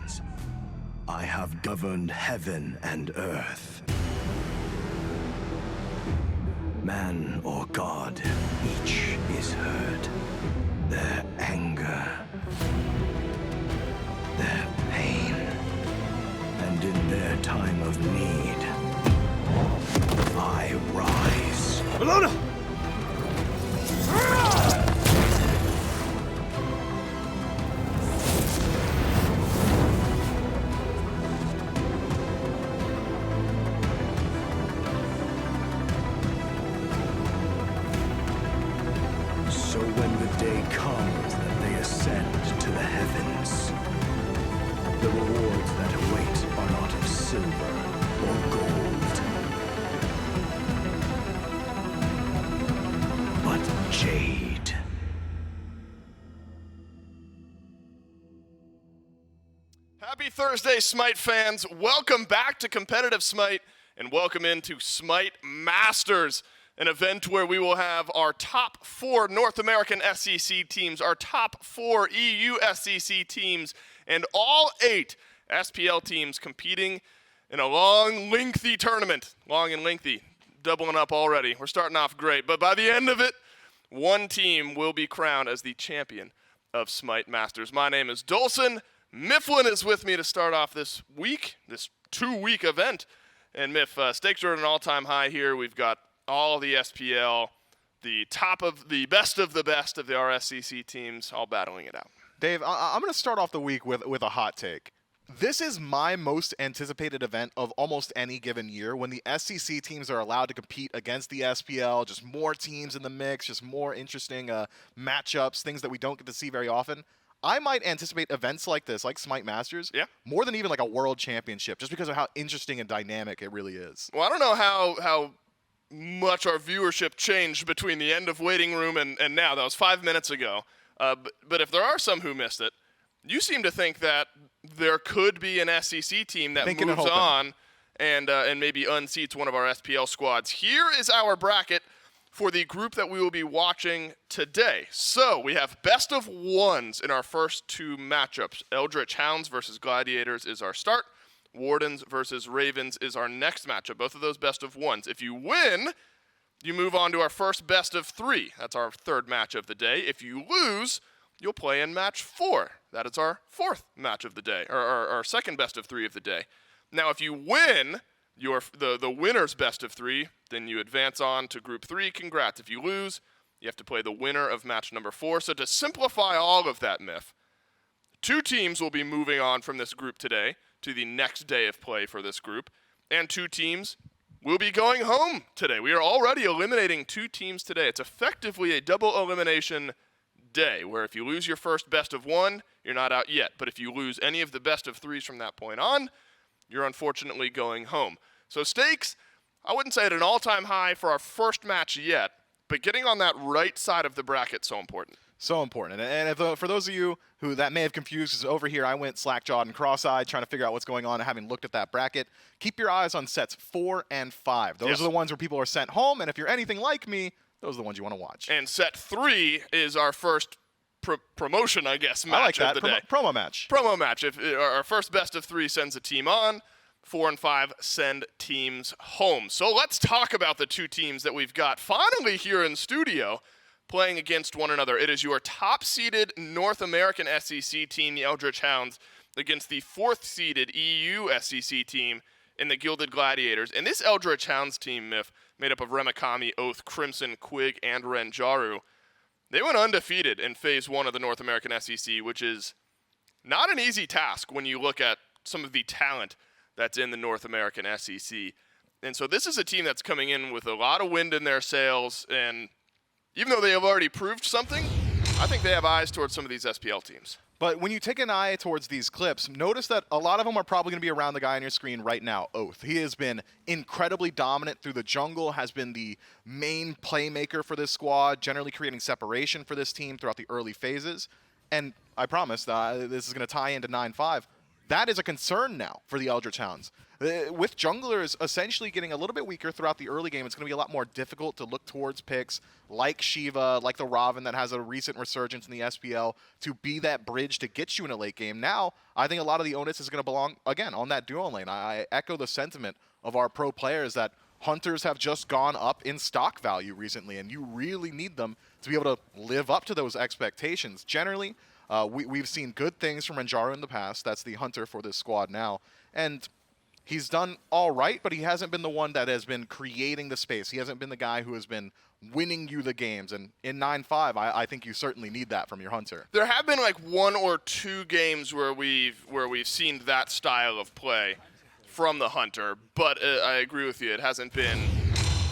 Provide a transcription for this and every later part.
hands. I have governed heaven and earth. Man or god, each is heard. Their anger, their pain, and in their time of need, I rise. Bologna! So when the day comes that they ascend to the heavens, the rewards that await are not of silver or gold, but jade. Happy Thursday, SMITE fans. Welcome back to competitive SMITE, and welcome into SMITE Masters, an event where we will have our top 4 North American SEC teams, our top 4 EU SEC teams, and all 8 SPL teams competing in a long, lengthy tournament. Long and lengthy, doubling up already. We're starting off great, but by the end of it, one team will be crowned as the champion of SMITE Masters. My name is Dolson. Mifflin is with me to start off this week, this 2-week event. And Miff, stakes are at an all-time high here. We've got all of the SPL, the top of the best of the RSCC teams all battling it out. Dave, I'm going to start off the week with a hot take. This is my most anticipated event of almost any given year, when the SEC teams are allowed to compete against the SPL, just more teams in the mix, just more interesting matchups, things that we don't get to see very often. I might anticipate events like this, like SMITE Masters, more than even like a world championship, just because of how interesting and dynamic it really is. Well, I don't know how much our viewership changed between the end of Waiting Room and now. That was 5 minutes ago. But if there are some who missed it, you seem to think that there could be an SEC team that moves on and maybe unseats one of our SPL squads. Here is our bracket for the group that we will be watching today. So we have best of ones in our first 2 matchups. Eldritch Hounds versus Gladiators is our start. Wardens versus Ravens is our next matchup. Both of those best of ones. If you win, you move on to our first best of 3. That's our 3rd match of the day. If you lose, you'll play in match 4. That is our 4th match of the day, or our second best of 3 of the day. Now, if you win the winner's best of 3, then you advance on to group 3. Congrats. If you lose, you have to play the winner of match number 4. So to simplify all of that, Miff, 2 teams will be moving on from this group today to the next day of play for this group, and 2 teams will be going home today. We are already eliminating 2 teams today. It's effectively a double elimination day, where if you lose your first best of 1, you're not out yet. But if you lose any of the best of 3s from that point on, you're unfortunately going home. So stakes, I wouldn't say at an all-time high for our first match yet, but getting on that right side of the bracket so important. So important. And if, for those of you who that may have confused, because over here I went slack-jawed and cross-eyed trying to figure out what's going on and having looked at that bracket, keep your eyes on sets 4 and 5. Those are the ones where people are sent home, and if you're anything like me, those are the ones you want to watch. And set 3 is our first promotion, I guess, match of the day. Promo match. Promo match. If our first best of 3 sends a team on, 4 and 5 send teams home. So let's talk about the 2 teams that we've got finally here in studio playing against one another. It is your top-seeded North American SEC team, the Eldritch Hounds, against the 4th-seeded EU SEC team in the Gilded Gladiators. And this Eldritch Hounds team, Miff, made up of Remikami, Oath, Crimson, Quig, and Renjaru, they went undefeated in Phase 1 of the North American SEC, which is not an easy task when you look at some of the talent that's in the North American SEC. And so this is a team that's coming in with a lot of wind in their sails, and even though they have already proved something, I think they have eyes towards some of these SPL teams. But when you take an eye towards these clips, notice that a lot of them are probably going to be around the guy on your screen right now, Oath. He has been incredibly dominant through the jungle, has been the main playmaker for this squad, generally creating separation for this team throughout the early phases. And I promise this is going to tie into 9-5. that is a concern now for the Eldritch Hounds. With junglers essentially getting a little bit weaker throughout the early game, it's going to be a lot more difficult to look towards picks like Shiva, like the Raven that has a recent resurgence in the SPL to be that bridge to get you in a late game. Now, I think a lot of the onus is going to belong, again, on that duo lane. I echo the sentiment of our pro players that Hunters have just gone up in stock value recently, and you really need them to be able to live up to those expectations. Generally, we've seen good things from Ranjaro in the past. That's the Hunter for this squad now. And he's done all right, but he hasn't been the one that has been creating the space. He hasn't been the guy who has been winning you the games. And in 9-5, I think you certainly need that from your Hunter. There have been like 1 or 2 games where we've seen that style of play from the Hunter, but I agree with you. It hasn't been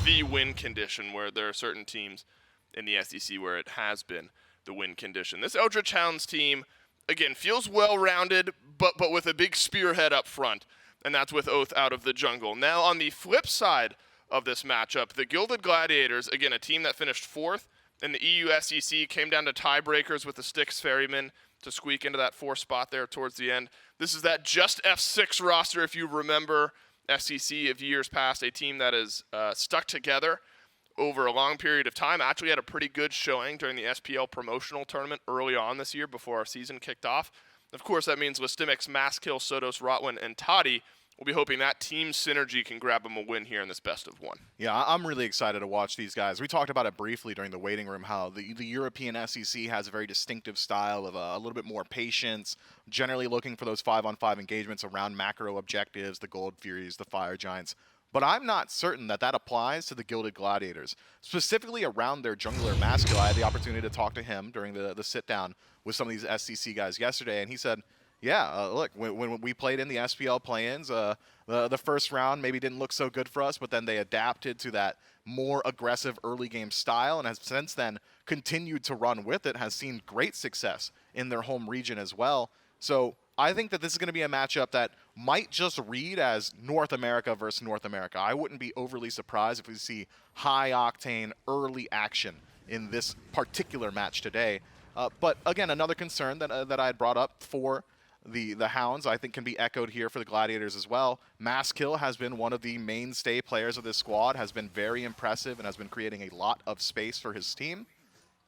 the win condition where there are certain teams in the SEC where it has been the win condition. This Eldritch Hounds team, again, feels well-rounded, but with a big spearhead up front, and that's with Oath out of the jungle. Now, on the flip side of this matchup, the Gilded Gladiators, again, a team that finished 4th in the EU SEC, came down to tiebreakers with the Styx Ferrymen to squeak into that 4th spot there towards the end. This is that just F6 roster, if you remember SEC of years past, a team that is stuck together over a long period of time. Actually had a pretty good showing during the SPL promotional tournament early on this year before our season kicked off. Of course, that means with Stimix, Maskill, Sotos, Rotwin, and Toddy, we'll be hoping that team synergy can grab them a win here in this best of 1. Yeah, I'm really excited to watch these guys. We talked about it briefly during the waiting room, how the European SEC has a very distinctive style of a little bit more patience, generally looking for those 5-on-5 engagements around macro objectives, the Gold Furies, the Fire Giants. But I'm not certain that applies to the Gilded Gladiators, specifically around their jungler Maskill. I had the opportunity to talk to him during the sit-down with some of these SCC guys yesterday, and he said, yeah, look, when we played in the SPL play-ins, the first round maybe didn't look so good for us, but then they adapted to that more aggressive early game style and has since then continued to run with it, has seen great success in their home region as well. So I think that this is going to be a matchup that might just read as North America versus North America. I wouldn't be overly surprised if we see high-octane early action in this particular match today. But again, another concern that I had brought up for the Hounds, I think, can be echoed here for the Gladiators as well. Maskill has been one of the mainstay players of this squad, has been very impressive, and has been creating a lot of space for his team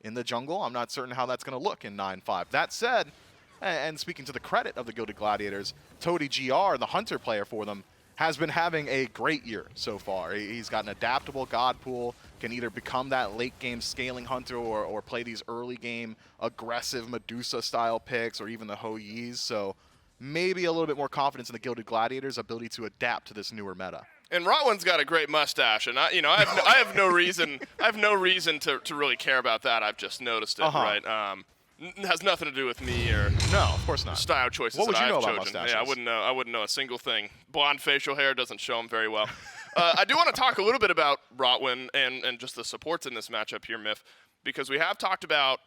in the jungle. I'm not certain how that's going to look in 9-5. That said, and speaking to the credit of the Gilded Gladiators, Toady GR, the Hunter player for them, has been having a great year so far. He's got an adaptable God pool, can either become that late-game scaling Hunter or play these early-game aggressive Medusa-style picks or even the Ho-Yis. So maybe a little bit more confidence in the Gilded Gladiators' ability to adapt to this newer meta. And Rotwin's got a great mustache, and I have no reason to really care about that. I've just noticed it, right? Has nothing to do with me or no, of course not. Style choices. What would that you know I've about chosen. mustaches? Yeah, I wouldn't know a single thing. Blonde facial hair doesn't show him very well. I do want to talk a little bit about Rotwin and just the supports in this matchup here, Miff, because we have talked about.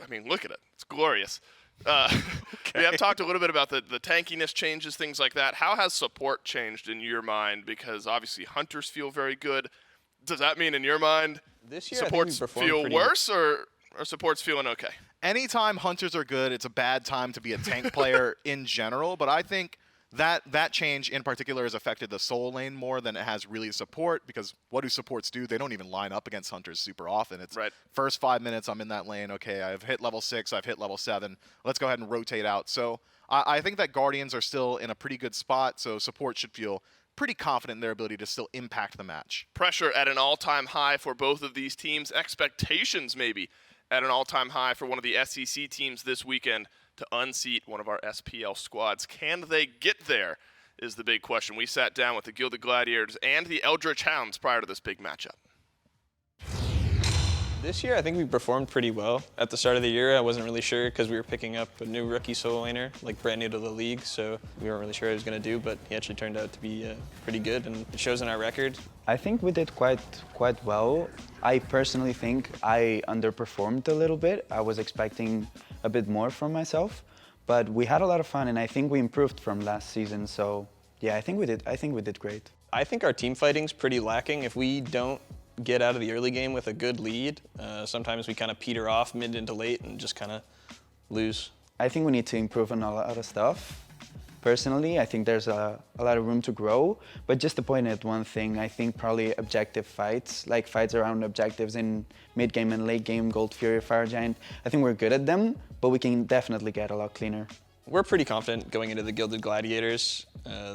I mean, look at it; it's glorious. We have talked a little bit about the tankiness changes, things like that. How has support changed in your mind? Because obviously hunters feel very good. Does that mean in your mind this year supports feel worse or support's feeling okay? Anytime hunters are good, it's a bad time to be a tank player in general, but I think that change in particular has affected the soul lane more than it has really support, because what do supports do? They don't even line up against hunters super often. It's right. First 5 minutes, I'm in that lane. Okay, I've hit level 6, I've hit level 7. Let's go ahead and rotate out. So I think that Guardians are still in a pretty good spot, so support should feel pretty confident in their ability to still impact the match. Pressure at an all-time high for both of these teams. Expectations maybe at an all-time high for one of the SEC teams this weekend to unseat one of our SPL squads. Can they get there is the big question. We sat down with the Gilded Gladiators and the Eldritch Hounds prior to this big matchup. This year, I think we performed pretty well. At the start of the year, I wasn't really sure because we were picking up a new rookie solo laner, like brand new to the league, so we weren't really sure what he was going to do, but he actually turned out to be pretty good, and it shows in our record. I think we did quite well. I personally think I underperformed a little bit. I was expecting a bit more from myself, but we had a lot of fun, and I think we improved from last season, so yeah, I think we did great. I think our team fighting's pretty lacking. If we don't get out of the early game with a good lead, sometimes we kind of peter off mid into late and just kind of lose. I think we need to improve on a lot of stuff. personally. I think there's a lot of room to grow. But just to point at one thing, I think probably objective fights, like fights around objectives in mid-game and late-game, Gold Fury, Fire Giant, I think we're good at them, but we can definitely get a lot cleaner. We're pretty confident going into the Gilded Gladiators.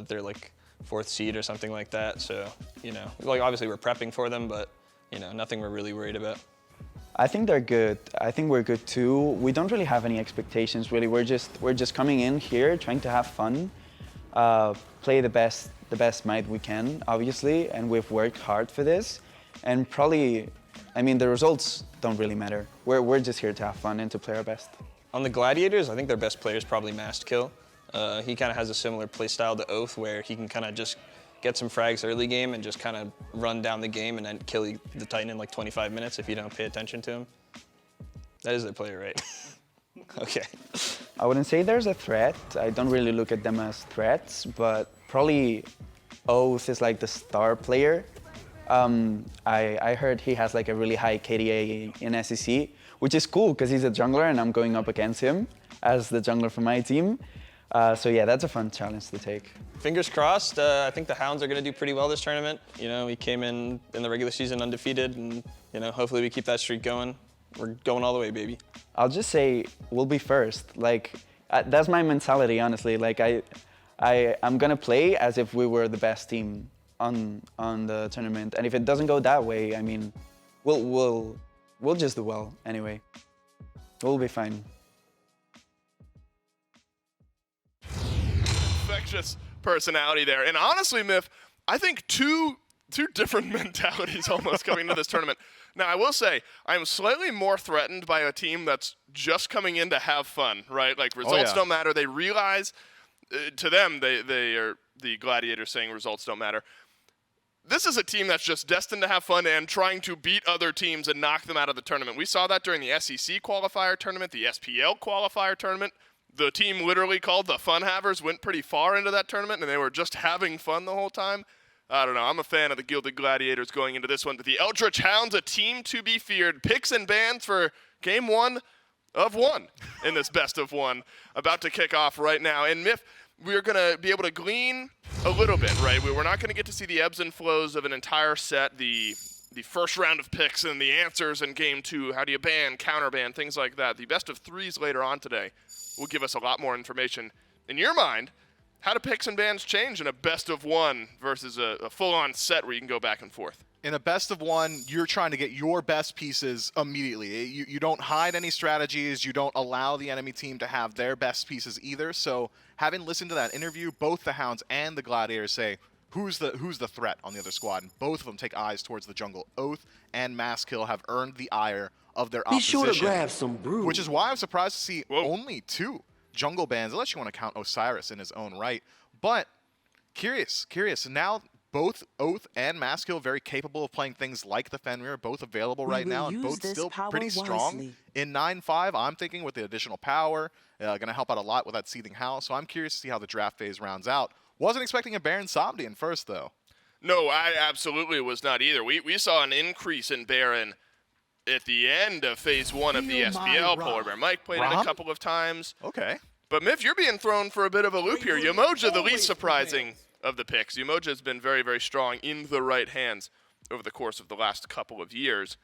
They're like 4th seed or something like that. So, like obviously we're prepping for them, but nothing we're really worried about. I think they're good. I think we're good too. We don't really have any expectations really. We're just coming in here trying to have fun, play the best SMITE we can, obviously, and we've worked hard for this. And probably, the results don't really matter. We're just here to have fun and to play our best. On the Gladiators, I think their best player is probably Mastkill. He kind of has a similar play style to Oath, where he can kind of just get some frags early game and just kind of run down the game and then kill the Titan in like 25 minutes if you don't pay attention to him. That is their player, right? Okay. I wouldn't say there's a threat. I don't really look at them as threats, but probably Oath is like the star player. I heard he has like a really high KDA in SEC, which is cool because he's a jungler and I'm going up against him as the jungler for my team. So yeah, that's a fun challenge to take. Fingers crossed. I think the Hounds are going to do pretty well this tournament. We came in the regular season undefeated, and hopefully we keep that streak going. We're going all the way, baby. I'll just say we'll be first. Like that's my mentality, honestly. Like I'm gonna play as if we were the best team on the tournament, and if it doesn't go that way, we'll just do well anyway. We'll be fine. Infectious personality there. And honestly, Myth, I think two different mentalities almost coming into this tournament. Now, I will say, I'm slightly more threatened by a team that's just coming in to have fun, right? Like, results don't matter. They realize, to them, they are the Gladiators saying results don't matter. This is a team that's just destined to have fun and trying to beat other teams and knock them out of the tournament. We saw that during the SEC qualifier tournament, the SPL qualifier tournament. The team literally called the Fun Havers went pretty far into that tournament, and they were just having fun the whole time. I don't know. I'm a fan of the Gilded Gladiators going into this one. But the Eldritch Hounds, a team to be feared. Picks and bans for game 1 of 1 in this best of 1. About to kick off right now. And Myth, we're going to be able to glean a little bit, right? We're not going to get to see the ebbs and flows of an entire set, the first round of picks and the answers in game 2. How do you ban, counter ban, things like that. The best of 3s later on today will give us a lot more information. In your mind, how do picks and bans change in a best of 1 versus a full-on set where you can go back and forth? In a best of 1, you're trying to get your best pieces immediately. You don't hide any strategies. You don't allow the enemy team to have their best pieces either. So having listened to that interview, both the Hounds and the Gladiators say, who's the threat on the other squad? And both of them take eyes towards the jungle. Oath and Mastkill have earned the ire of their opposition. Be sure to grab some brew. Which is why I'm surprised to see only 2 jungle bans, unless you want to count Osiris in his own right. But curious. Now both Oath and Mastkill very capable of playing things like the Fenrir, both available right now, and both still pretty strong. In 9-5, I'm thinking with the additional power, going to help out a lot with that Seething House. So I'm curious to see how the draft phase rounds out. Wasn't expecting a Baron Somnian first, though. No, I absolutely was not either. We saw an increase in Baron at the end of phase 1 of the SPL. Polar Bear Mike played it a couple of times. Okay. But Myth, you're being thrown for a bit of a loop here. Umoja, the least surprising of the picks. Umoja has been very, very strong in the right hands over the course of the last couple of years.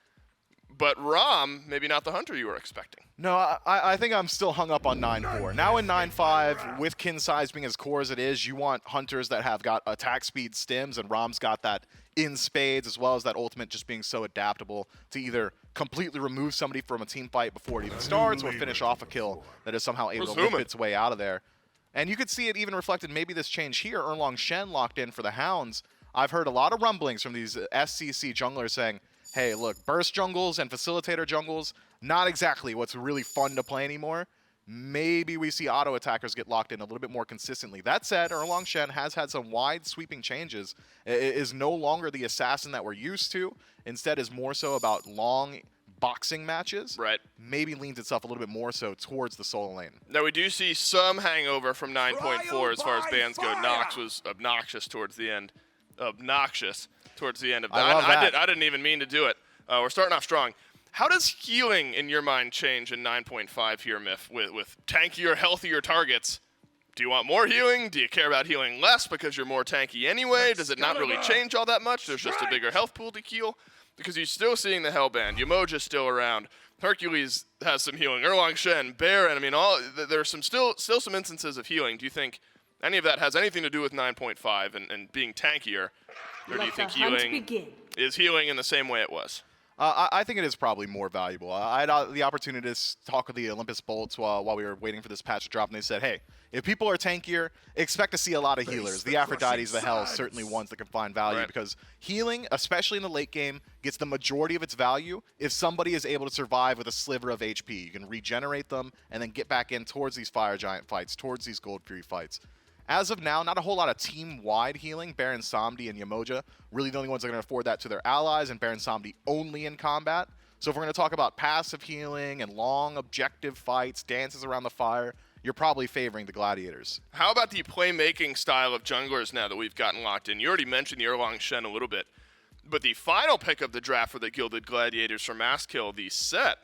But Rom, maybe not the hunter you were expecting. No, I think I'm still hung up on 9-4. Now in 9-5, with kin size being as core as it is, you want hunters that have got attack speed stims, and Rom's got that in spades, as well as that ultimate just being so adaptable to either completely remove somebody from a team fight before it even starts, or finish off a kill that is somehow able to whip its way out of there. And you could see it even reflected maybe this change here. Erlong Shen locked in for the Hounds. I've heard a lot of rumblings from these SCC junglers saying, hey, look, burst jungles and facilitator jungles, not exactly what's really fun to play anymore. Maybe we see auto attackers get locked in a little bit more consistently. That said, Erlong Shen has had some wide sweeping changes. It is no longer the assassin that we're used to. Instead is more so about long boxing matches. Right. Maybe leans itself a little bit more so towards the solo lane. Now we do see some hangover from 9.4 as far as bans go. Nox was obnoxious towards the end. Obnoxious towards the end of that. I didn't even mean to do it. We're starting off strong. How does healing, in your mind, change in 9.5 here, Myth, with tankier, healthier targets Do you want more healing? Do you care about healing less because you're more tanky anyway? Does it not really change all that much? There's just a bigger health pool to heal. Because you're still seeing the Hellband. Yamoja's still around. Hercules has some healing. Erlang Shen, Baron. I mean, there's still some instances of healing. Do you think any of that has anything to do with 9.5 and being tankier? Or do you think healing is healing in the same way it was? I think it is probably more valuable. I had the opportunity to talk with the Olympus Bolts while we were waiting for this patch to drop, and they said, hey, if people are tankier, expect to see a lot of healers. The Aphrodites, the Hells, certainly ones that can find value, because healing, especially in the late game, gets the majority of its value if somebody is able to survive with a sliver of HP. You can regenerate them and then get back in towards these Fire Giant fights, towards these Gold Fury fights. As of now, not a whole lot of team-wide healing. Baron Samdi and Yamoja really the only ones that are going to afford that to their allies, and Baron Samdi only in combat. So if we're going to talk about passive healing and long objective fights, dances around the fire, you're probably favoring the Gladiators. How about the playmaking style of junglers now that we've gotten locked in? You already mentioned the Erlang Shen a little bit, but the final pick of the draft for the Gilded Gladiators for Masskill, the Set,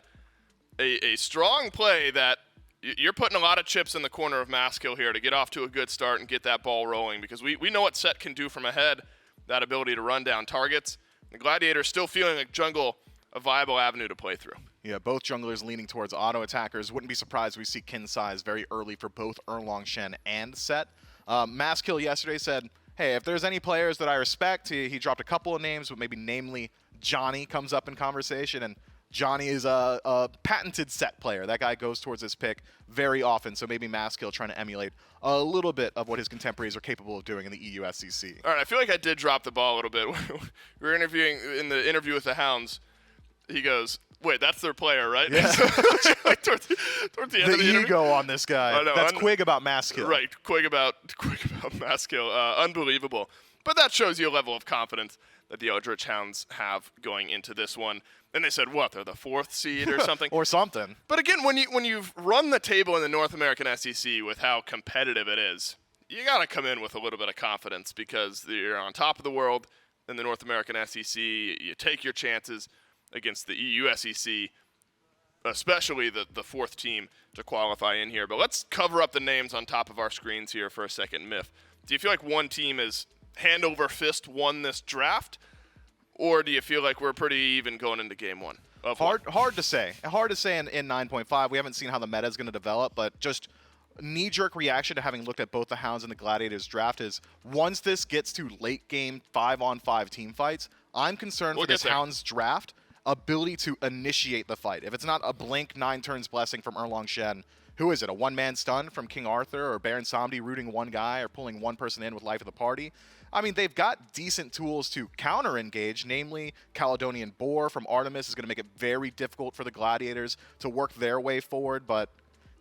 a strong play that you're putting a lot of chips in the corner of Masskill here to get off to a good start and get that ball rolling, because we know what Set can do from ahead, that ability to run down targets. The Gladiators still feeling like jungle a viable avenue to play through. Yeah, both junglers leaning towards auto attackers. Wouldn't be surprised we see kin size very early for both Erlang Shen and Set. Masskill yesterday said, hey, if there's any players that I respect, he dropped a couple of names, but maybe namely Johnny comes up in conversation, and Johnny is a patented Set player. That guy goes towards his pick very often, so maybe Masskill trying to emulate a little bit of what his contemporaries are capable of doing in the EU SEC. All right, I feel like I did drop the ball a little bit. We were interviewing in the interview with the Hounds. He goes, wait, that's their player, right? Yeah. Like towards the end of the interview. Ego on this guy. That's Quig about Masskill. Right, Quig about Masskill. Unbelievable. But that shows you a level of confidence that the Eldritch Hounds have going into this one. And they said, what, they're the 4th seed or something? Or something. But again, when you've run the table in the North American SEC with how competitive it is, you got to come in with a little bit of confidence, because you're on top of the world in the North American SEC. You take your chances against the EU SEC, especially the 4th team to qualify in here. But let's cover up the names on top of our screens here for a second. Myth, do you feel like one team is hand over fist won this draft, or do you feel like we're pretty even going into game one? Hard to say. Hard to say in 9.5. We haven't seen how the meta is going to develop, but just knee-jerk reaction to having looked at both the Hounds and the Gladiators draft is, once this gets to late game 5-on-5 team fights, I'm concerned for this Hounds draft ability to initiate the fight. If it's not a blink 9 turns blessing from Erlang Shen, who is it? A one-man stun from King Arthur or Baron Samdi rooting one guy or pulling one person in with life of the party? I mean, they've got decent tools to counter-engage, namely Caledonian Boar from Artemis is going to make it very difficult for the Gladiators to work their way forward, but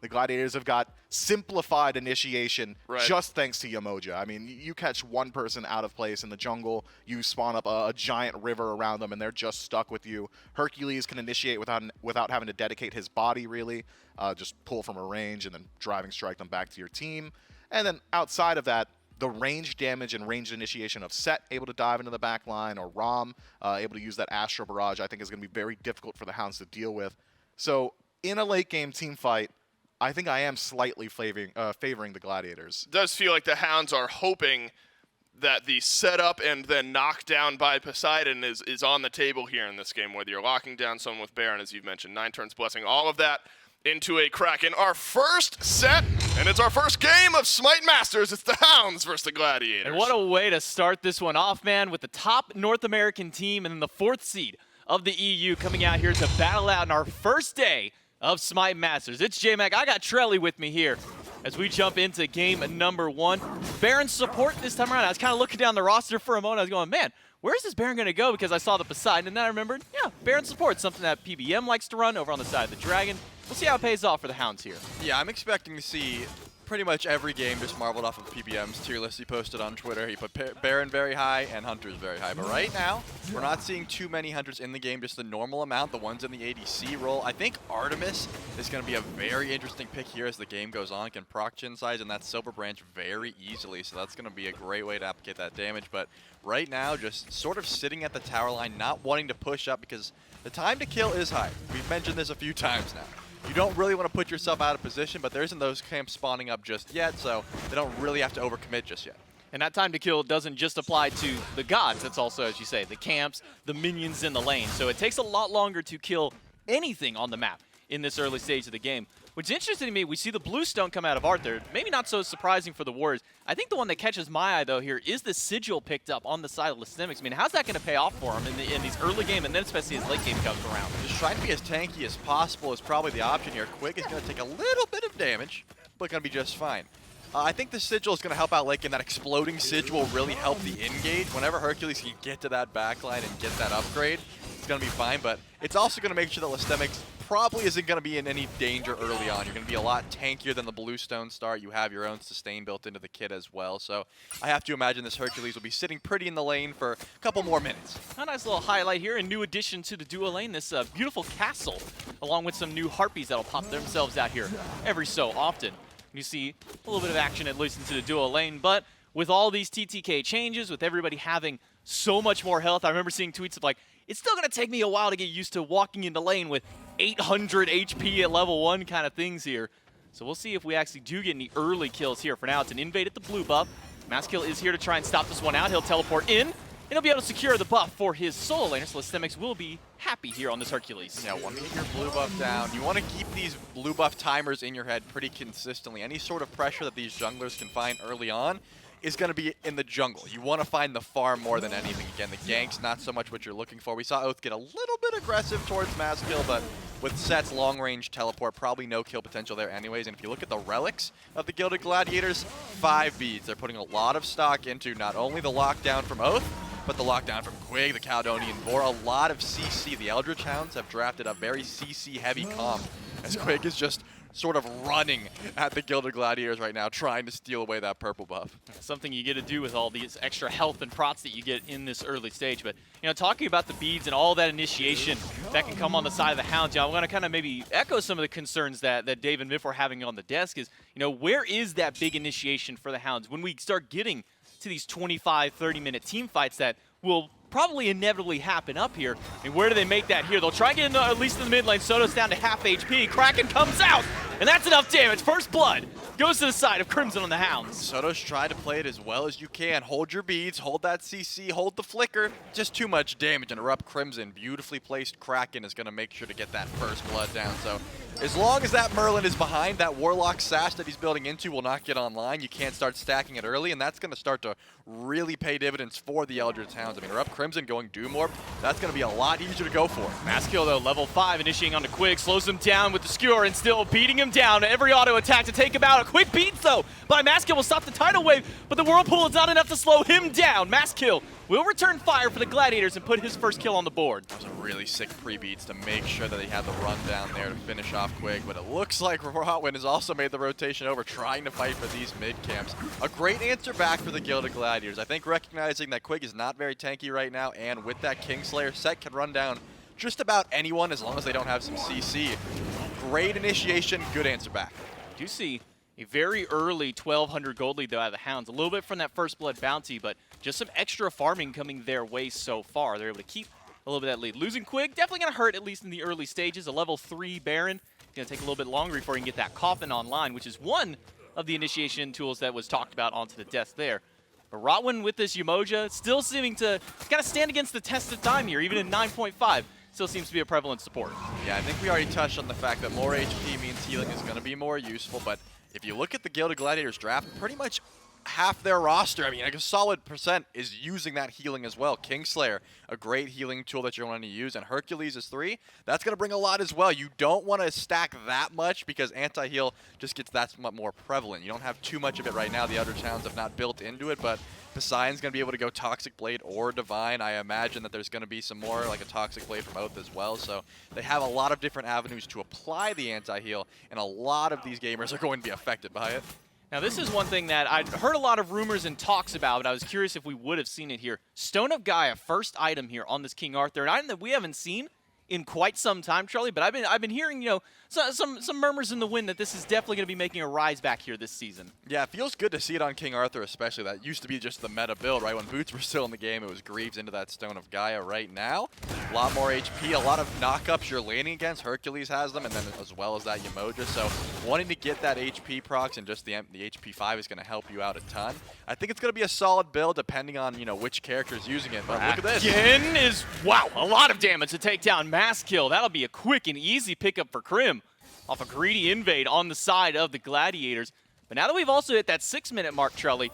the Gladiators have got simplified initiation just thanks to Yamoja. I mean, you catch one person out of place in the jungle, you spawn up a giant river around them, and they're just stuck with you. Hercules can initiate without having to dedicate his body, really. Just pull from a range and then driving strike them back to your team. And then outside of that, the range damage and ranged initiation of Set able to dive into the back line, or Rom able to use that Astral Barrage, I think is going to be very difficult for the Hounds to deal with. So in a late game team fight, I think I am slightly favoring the Gladiators. It does feel like the Hounds are hoping that the setup and then knockdown by Poseidon is on the table here in this game, whether you're locking down someone with Baron, as you've mentioned, 9 turns blessing, all of that into a Kraken. Our first set, and it's our first game of SMITE Masters. It's the Hounds versus the Gladiators. And what a way to start this one off, man, with the top North American team and then the 4th seed of the EU coming out here to battle out in our first day of SMITE Masters. It's J-Mac. I got Trelly with me here as we jump into game number 1. Baron support this time around. I was kind of looking down the roster for a moment. I was going, man, where's this Baron going to go? Because I saw the Poseidon, and then I remembered, yeah, Baron support, something that PBM likes to run over on the side of the Dragon. We'll see how it pays off for the Hounds here. Yeah, I'm expecting to see pretty much every game just marveled off of PBM's tier list he posted on Twitter. He put Baron very high and Hunters very high. But right now, we're not seeing too many Hunters in the game, just the normal amount, the ones in the ADC role. I think Artemis is going to be a very interesting pick here as the game goes on. Can proc Chin Size and that Silver Branch very easily, so that's going to be a great way to applicate that damage. But right now, just sort of sitting at the tower line, not wanting to push up because the time to kill is high. We've mentioned this a few times now. you don't really want to put yourself out of position, but there isn't those camps spawning up just yet, so they don't really have to overcommit just yet. And that time to kill doesn't just apply to the gods. It's also, as you say, the camps, the minions in the lane. So it takes a lot longer to kill anything on the map in this early stage of the game. What's interesting to me, we see the blue stone come out of Arthur. Maybe not so surprising for the Warriors. I think the one that catches my eye, though, here is the sigil picked up on the side of Listemics. I mean, how's that going to pay off for him in these early game, and then especially as late game comes around? Just trying to be as tanky as possible is probably the option here. Quig is going to take a little bit of damage, but going to be just fine. I think the sigil is going to help out late game. That exploding sigil will really help the engage. Whenever Hercules can get to that backline and get that upgrade, it's going to be fine, but it's also going to make sure that Listemics probably isn't going to be in any danger early on. You're going to be a lot tankier than the blue stone start. You have your own sustain built into the kit as well, so I have to imagine this Hercules will be sitting pretty in the lane for a couple more minutes. A nice little highlight here, a new addition to the duo lane, this beautiful castle, along with some new harpies that'll pop themselves out here every so often. You see a little bit of action at least into the duo lane, but with all these TTK changes, with everybody having so much more health, I remember seeing tweets of like, it's still going to take me a while to get used to walking into lane with 800 HP at level 1 kind of things here. So we'll see if we actually do get any early kills here. For now, it's an invade at the blue buff. Maskill is here to try and stop this one out. He'll teleport in, and he'll be able to secure the buff for his solo laner, so Listemics will be happy here on this Hercules. Yeah, want to get your blue buff down. You want to keep these blue buff timers in your head pretty consistently. Any sort of pressure that these junglers can find early on is going to be in the jungle. You want to find the farm more than anything. Again, the gank's not so much what you're looking for. We saw Oath get a little bit aggressive towards Maskill, but with Set's long-range teleport, probably no kill potential there anyways. And if you look at the relics of the Gilded Gladiators, 5 beads. They're putting a lot of stock into not only the lockdown from Oath, but the lockdown from Quig, the Caledonian Boar, a lot of CC. The Eldritch Hounds have drafted a very CC-heavy comp, as Quig is just sort of running at the Gilded Gladiators right now, trying to steal away that purple buff. Something you get to do with all these extra health and prots that you get in this early stage. But, you know, talking about the beads and all that initiation that can come on the side of the Hounds, I want to kind of maybe echo some of the concerns that Dave and Miff were having on the desk is, you know, where is that big initiation for the Hounds when we start getting to these 25, 30-minute team fights that will probably inevitably happen up here? I mean, where do they make that here? They'll try and get in at least in the mid lane. Soto's down to half HP. Kraken comes out, and that's enough damage. First blood goes to the side of Crimson on the Hounds. Soto's try to play it as well as you can. Hold your beads, hold that CC, hold the flicker. Just too much damage. Interrupt Crimson. Beautifully placed Kraken is going to make sure to get that first blood down. So as long as that Merlin is behind, that Warlock Sash that he's building into will not get online. You can't start stacking it early, and that's going to start to really pay dividends for the Eldritch Hounds. I mean, Interrupt Crimson going Doom Orb, that's going to be a lot easier to go for. Maskill, though, level 5, initiating onto Quig, slows him down with the skewer and still beating him down. Every auto attack to take him out. A quick beat, though, by Maskill will stop the tidal wave, but the Whirlpool is not enough to slow him down. Maskill will return fire for the Gladiators and put his first kill on the board. That was a really sick pre-beats to make sure that he had the run down there to finish off Quig, but it looks like Rotwin has also made the rotation over, trying to fight for these mid camps. A great answer back for the Gilded Gladiators. I think recognizing that Quig is not very tanky right now, and with that Kingslayer, Set can run down just about anyone as long as they don't have some CC. Great initiation, good answer back. You see a very early 1,200 gold lead, though, out of the Hounds. A little bit from that first blood bounty, but just some extra farming coming their way so far. They're able to keep a little bit of that lead. Losing Quig, definitely going to hurt, at least in the early stages. A level 3 Baron. Going to take a little bit longer before you can get that Coffin online, which is one of the initiation tools that was talked about onto the desk there. But Rotwin with this Umoja still seeming to kind of stand against the test of time here, even in 9.5. Still seems to be a prevalent support. Yeah, I think we already touched on the fact that more HP means healing is going to be more useful, but if you look at the Gilded Gladiators draft, pretty much half their roster, I mean, like a solid percent is using that healing as well. Kingslayer, a great healing tool that you're wanting to use, and Hercules is 3. That's going to bring a lot as well. You don't want to stack that much because anti-heal just gets that much more prevalent. You don't have too much of it right now. The other Hounds have not built into it, but Poseidon's going to be able to go Toxic Blade or Divine. I imagine that there's going to be some more, like a Toxic Blade from Oath as well. So they have a lot of different avenues to apply the anti-heal, and a lot of these gamers are going to be affected by it. Now, this is one thing that I'd heard a lot of rumors and talks about, but I was curious if we would have seen it here. Stone of Gaia, first item here on this King Arthur, an item that we haven't seen in quite some time, Charlie, but I've been hearing, you know, some murmurs in the wind that this is definitely going to be making a rise back here this season. Yeah, it feels good to see it on King Arthur especially. That used to be just the meta build, right? When boots were still in the game, it was Greaves into that Stone of Gaia. Right now, a lot more HP, a lot of knockups you're laning against. Hercules has them, and then as well as that Yemoja. So wanting to get that HP procs and just the HP 5 is going to help you out a ton. I think it's going to be a solid build depending on, you know, which character is using it. But look at this. Again is, wow, a lot of damage to take down Mass Kill. That'll be a quick and easy pickup for Krim off a greedy invade on the side of the Gladiators. But now that we've also hit that 6-minute mark, Trelly,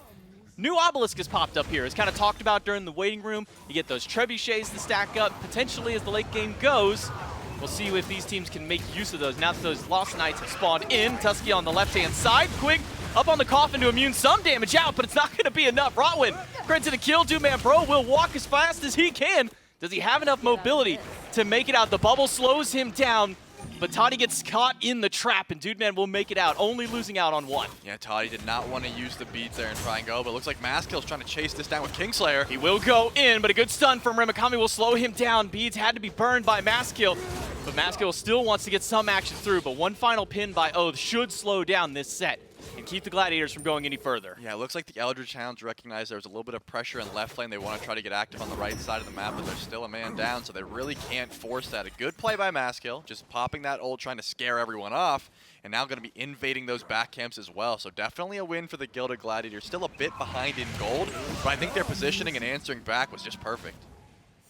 new obelisk has popped up here. It's kind of talked about during the waiting room. You get those trebuchets to stack up potentially as the late game goes. We'll see if these teams can make use of those now that those Lost Knights have spawned in. Tusky on the left-hand side. Quig up on the coffin to immune some damage out, but it's not going to be enough. Rotwin, credit to the kill. Dudeman Pro will walk as fast as he can. Does he have enough mobility to make it out? The bubble slows him down, but Toddy gets caught in the trap, and Dudeman will make it out, only losing out on one. Yeah, Toddy did not want to use the beats there and try and go, but it looks like Maskill's trying to chase this down with Kingslayer. He will go in, but a good stun from Remakami will slow him down. Beads had to be burned by Maskill, but Maskill still wants to get some action through, but one final pin by Oath should slow down this set and keep the Gladiators from going any further. Yeah, it looks like the Eldritch Hounds recognize there was a little bit of pressure in left lane. They want to try to get active on the right side of the map, but there's still a man down, so they really can't force that. A good play by Maskill, just popping that ult, trying to scare everyone off, and now going to be invading those back camps as well. So definitely a win for the Gilded Gladiators. Still a bit behind in gold, but I think their positioning and answering back was just perfect.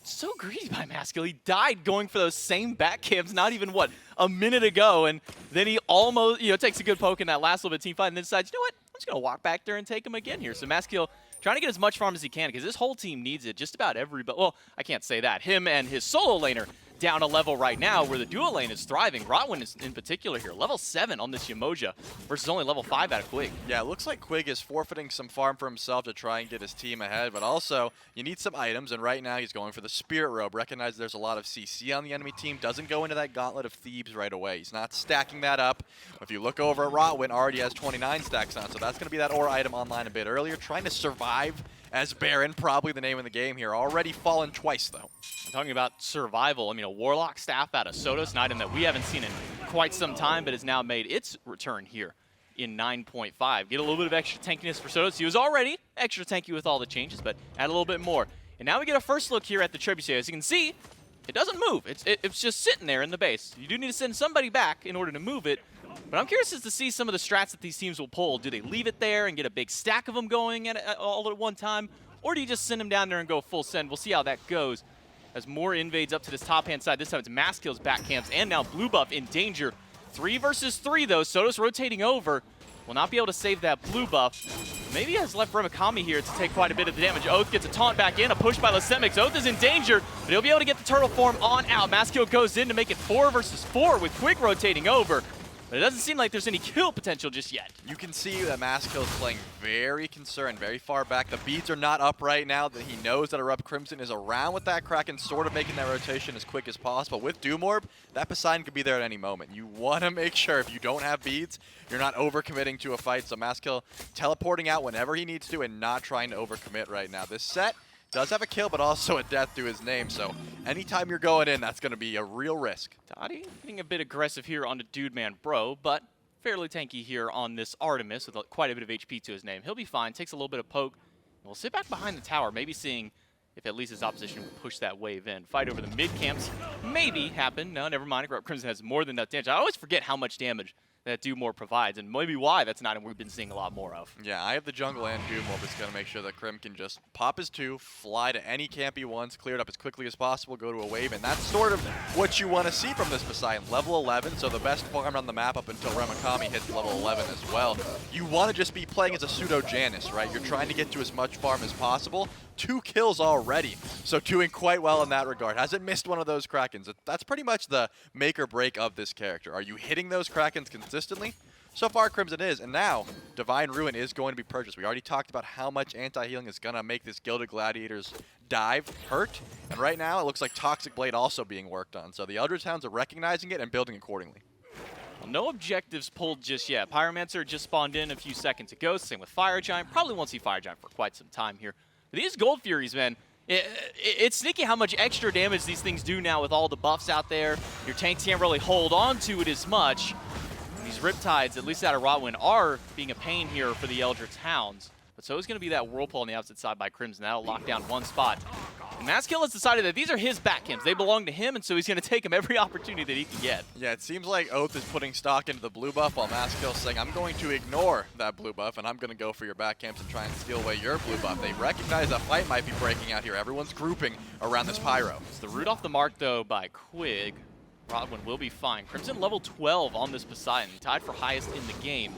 So greedy by Maskill. He died going for those same back camps not even, what, a minute ago, and then he almost, takes a good poke in that last little bit of team fight and then decides, you know what, I'm just going to walk back there and take him again here. So Maskill trying to get as much farm as he can because this whole team needs it. Just about everybody, well, I can't say that. Him and his solo laner down a level right now where the duo lane is thriving. Rotwin is in particular here, level 7 on this Yemoja versus only level 5 out of Quig. Yeah, it looks like Quig is forfeiting some farm for himself to try and get his team ahead, but also you need some items, and right now he's going for the Spirit Robe. Recognize there's a lot of CC on the enemy team, doesn't go into that Gauntlet of Thebes right away. He's not stacking that up. If you look over at Rotwin, already has 29 stacks on, so that's going to be that ore item online a bit earlier, trying to survive as Baron, probably the name of the game here. Already fallen twice, though. I'm talking about survival. I mean, a Warlock staff out of Sotos, an item that we haven't seen in quite some time, but has now made its return here in 9.5. Get a little bit of extra tankiness for Sotos. He was already extra tanky with all the changes, but add a little bit more. And now we get a first look here at the Trebuchet. As you can see, it doesn't move. It's just sitting there in the base. You do need to send somebody back in order to move it. But I'm curious as to see some of the strats that these teams will pull. Do they leave it there and get a big stack of them going all at one time? Or do you just send them down there and go full send? We'll see how that goes as more invades up to this top-hand side. This time it's Maskill's back camps, and now Blue Buff in danger. 3 versus 3, though. Sotos rotating over. Will not be able to save that Blue Buff. Maybe has left Remakami here to take quite a bit of the damage. Oath gets a taunt back in, a push by Lasemics. Oath is in danger, but he'll be able to get the turtle form on out. Maskill goes in to make it 4 versus 4 with Quig rotating over. But it doesn't seem like there's any kill potential just yet. You can see that Maskill is playing very concerned, very far back. The beads are not up right now. That he knows that Erupt Crimson is around with that Kraken, sort of making that rotation as quick as possible. With Doom Orb, that Poseidon could be there at any moment. You want to make sure if you don't have beads, you're not overcommitting to a fight. So Maskill teleporting out whenever he needs to and not trying to overcommit right now. This set does have a kill, but also a death to his name. So anytime you're going in, that's going to be a real risk. Toddy getting a bit aggressive here on the Dudeman Bro, but fairly tanky here on this Artemis with quite a bit of HP to his name. He'll be fine. Takes a little bit of poke. We'll sit back behind the tower, maybe seeing if at least his opposition will push that wave in. Fight over the mid camps maybe happen. No, never mind. Corrupt Crimson has more than enough damage. I always forget how much damage that Do More provides, and maybe why that's not we've been seeing a lot more of. Yeah, I have the jungle and Doom Orb. It's going to make sure that Crim can just pop his 2, fly to any camp he wants, clear it up as quickly as possible, go to a wave, and that's sort of what you want to see from this Poseidon. Level 11, so the best farm on the map up until Remakami hits level 11 as well. You want to just be playing as a pseudo-Janus, right? You're trying to get to as much farm as possible. 2 kills already, so doing quite well in that regard. Hasn't missed one of those Krakens. That's pretty much the make or break of this character. Are you hitting those Krakens consistently? So far, Crimson is, and now Divine Ruin is going to be purchased. We already talked about how much anti-healing is going to make this Gilded Gladiators dive hurt, and right now it looks like Toxic Blade also being worked on. So the Eldritch Hounds are recognizing it and building accordingly. Well, no objectives pulled just yet. Pyromancer just spawned in a few seconds ago. Same with Fire Giant. Probably won't see Fire Giant for quite some time here. But these Gold Furies, man, It's sneaky how much extra damage these things do now with all the buffs out there. Your tanks can't really hold on to it as much. These Riptides, at least out of Rodwin, are being a pain here for the Eldritch Hounds. But so is going to be that Whirlpool on the opposite side by Crimson. That'll lock down one spot. And Maskill has decided that these are his back camps. They belong to him, and so he's going to take them every opportunity that he can get. Yeah, it seems like Oath is putting stock into the blue buff while Maskill's saying, I'm going to ignore that blue buff, and I'm going to go for your back camps and try and steal away your blue buff. They recognize a fight might be breaking out here. Everyone's grouping around this Pyro. It's the root off the mark, though, by Quig. Rodwin will be fine. Crimson level 12 on this Poseidon, tied for highest in the game.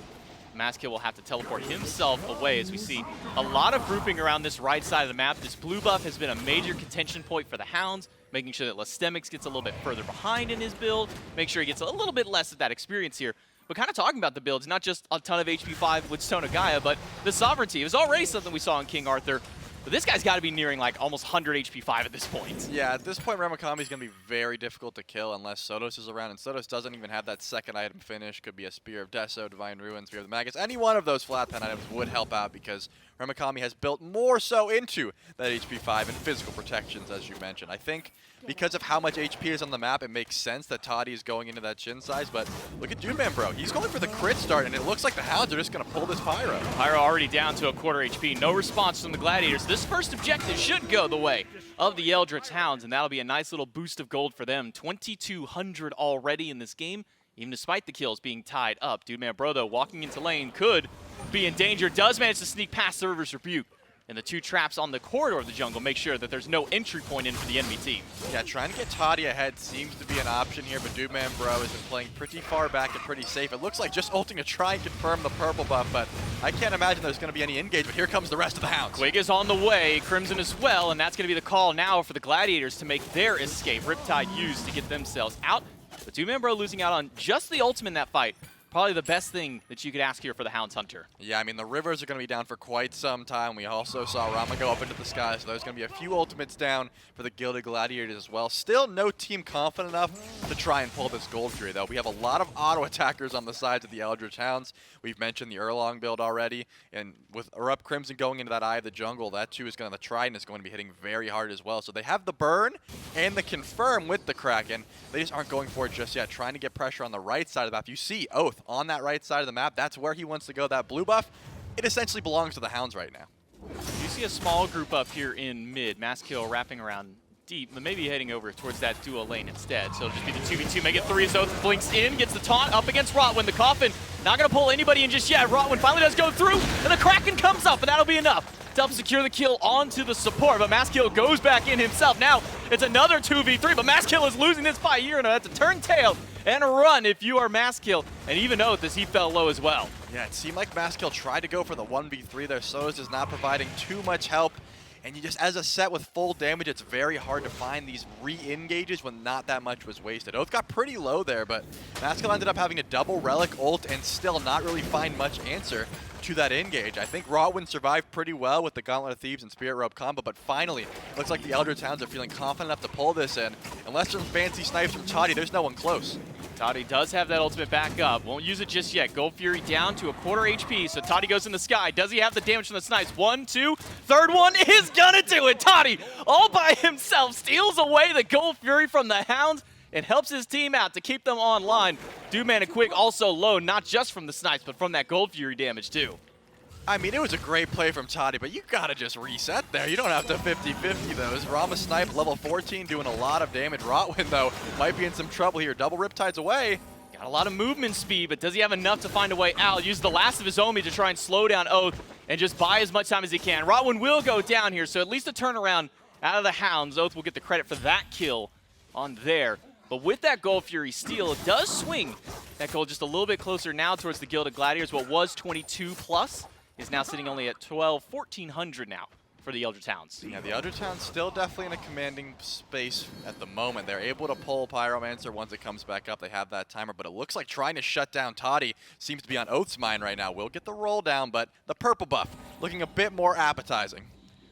Maskill will have to teleport himself away as we see a lot of grouping around this right side of the map. This blue buff has been a major contention point for the Hounds, making sure that Lestemix gets a little bit further behind in his build, make sure he gets a little bit less of that experience here. But kind of talking about the builds, not just a ton of HP 5 with Stone of Gaia, but the sovereignty. It was already something we saw in King Arthur. But this guy's got to be nearing like almost 100 HP 5 at this point. Yeah, at this point, Ramakami is going to be very difficult to kill unless Sotos is around, and Sotos doesn't even have that second item finish. Could be a Spear of Deso, Divine Ruin, Spear of the Magus. Any one of those flat pen items would help out because Ramakami has built more so into that HP 5 and physical protections, as you mentioned. I think because of how much HP is on the map, it makes sense that Toddy is going into that Shin size, but look at Dudeman, bro. He's going for the crit start, and it looks like the Hounds are just going to pull this Pyro. Pyro already down to a quarter HP. No response from the Gladiators. This first objective should go the way of the Eldritch Hounds, and that'll be a nice little boost of gold for them. 2,200 already in this game, even despite the kills being tied up. Dudeman Bro, though, walking into lane could be in danger. Does manage to sneak past the River's Rebuke. And the two traps on the corridor of the jungle make sure that there's no entry point in for the enemy team. Yeah, trying to get Toddy ahead seems to be an option here, but Dudeman Bro has been playing pretty far back and pretty safe. It looks like just ulting to try and confirm the purple buff, but I can't imagine there's going to be any engagement. Here comes the rest of the Hounds. Quig is on the way, Crimson as well, and that's going to be the call now for the Gladiators to make their escape. Riptide used to get themselves out, but Dudeman Bro losing out on just the ultimate in that fight. Probably the best thing that you could ask here for the Hounds Hunter. Yeah, I mean, the Rivers are going to be down for quite some time. We also saw Rama go up into the sky, so there's going to be a few ultimates down for the Gilded Gladiators as well. Still no team confident enough to try and pull this Gold Fury, though. We have a lot of auto attackers on the sides of the Eldritch Hounds. We've mentioned the Erlong build already, and with Erupt Crimson going into that Eye of the Jungle, that too is going to, the Trident is going to be hitting very hard as well. So they have the burn and the confirm with the Kraken. They just aren't going for it just yet, trying to get pressure on the right side of the map. You see Oath on that right side of the map. That's where he wants to go. That blue buff, it essentially belongs to the Hounds right now. You see a small group up here in mid. Maskill wrapping around deep, but maybe heading over towards that dual lane instead. So it'll just be the 2v2. Make it 3 as Oath blinks in, gets the taunt up against Rotwin. The Coffin not going to pull anybody in just yet. Rotwin finally does go through, and the Kraken comes up, and that'll be enough to help secure the kill onto the support. But Maskill goes back in himself. Now it's another 2v3, but Maskill is losing this fight. You're going to have to turn tail and run if you are Maskill, and even Oath as he fell low as well. Yeah, it seemed like Maskill tried to go for the 1v3 there. Sotos is not providing too much help. And you just, as a set with full damage, it's very hard to find these re-engages when not that much was wasted. Oath got pretty low there, but Maskill ended up having a double Relic ult and still not really find much answer to that engage. I think Rotwin survived pretty well with the Gauntlet of Thieves and Spirit Robe combo, but finally, looks like the Eldritch Hounds are feeling confident enough to pull this in. Unless there's fancy snipes from Toddy, there's no one close. Toddy does have that ultimate back up. Won't use it just yet. Gold Fury down to a quarter HP, so Toddy goes in the sky. Does he have the damage from the snipes? 1, 2, third one is gonna do it. Toddy, all by himself, steals away the Gold Fury from the Hounds and helps his team out to keep them online. Dudeman and Quig also low, not just from the snipes, but from that Gold Fury damage too. I mean, it was a great play from Toddy, but you gotta just reset there. You don't have to 50-50 those. Rama Snipe, level 14, doing a lot of damage. Rotwin, though, might be in some trouble here. Double Riptides away. Got a lot of movement speed, but does he have enough to find a way out? Use the last of his Omi to try and slow down Oath and just buy as much time as he can. Rotwin will go down here, so at least a turnaround out of the Hounds. Oath will get the credit for that kill on there. But with that Gold Fury steal, it does swing that goal just a little bit closer now towards the Gilded Gladiators. What was 22 plus is now sitting only at 1,400 now for the Eldritch Hounds. Yeah, the Eldritch Hounds still definitely in a commanding space at the moment. They're able to pull Pyromancer once it comes back up. They have that timer, but it looks like trying to shut down Toddy seems to be on Oath's mind right now. We'll get the roll down, but the purple buff looking a bit more appetizing.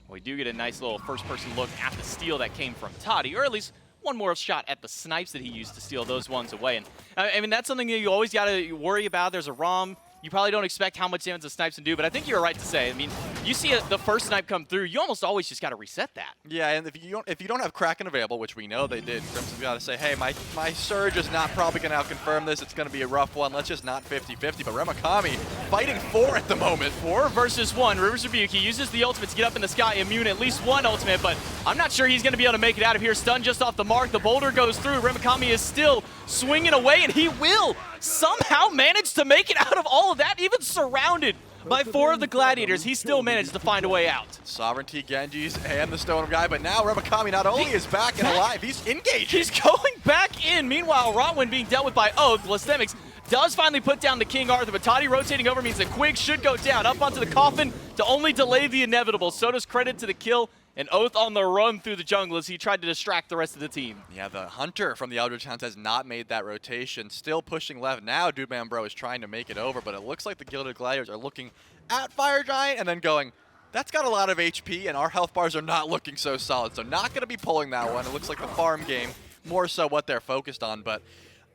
We do get a nice little first-person look at the steal that came from Toddy, or at least one more shot at the snipes that he used to steal those ones away. And I mean, that's something that you always got to worry about. There's a ROM you probably don't expect how much damage the snipes can do, but I think you're right to say, I mean, you see the first snipe come through, you almost always just got to reset that. Yeah, and if you don't have Kraken available, which we know they did, Crimson's got to say, hey, my Surge is not probably going to outconfirm this. It's going to be a rough one. Let's just not 50-50. But Remakami fighting 4 at the moment. 4 versus 1. Rivers Rebuke, he uses the ultimate to get up in the sky, immune at least 1 ultimate, but I'm not sure he's going to be able to make it out of here. Stun just off the mark. The boulder goes through. Remakami is still swinging away, and he will somehow manage to make it out of all of that, even surrounded by 4 of the Gladiators. He still managed to find a way out. Sovereignty, Genji's, and the Stone guy, but now Remakami not only is back and alive, he's engaged. He's going back in. Meanwhile, Rotwin being dealt with by Oath. Lastemics does finally put down the King Arthur, but Toddy rotating over means that Quig should go down, up onto the coffin to only delay the inevitable. So does credit to the kill, and Oath on the run through the jungle as he tried to distract the rest of the team. Yeah, the Hunter from the Eldritch Hounds has not made that rotation, still pushing left. Now Dudeman Bro is trying to make it over, but it looks like the Gilded Gladiators are looking at Fire Giant and then going, that's got a lot of HP, and our health bars are not looking so solid. So not going to be pulling that one. It looks like the farm game, more so what they're focused on. But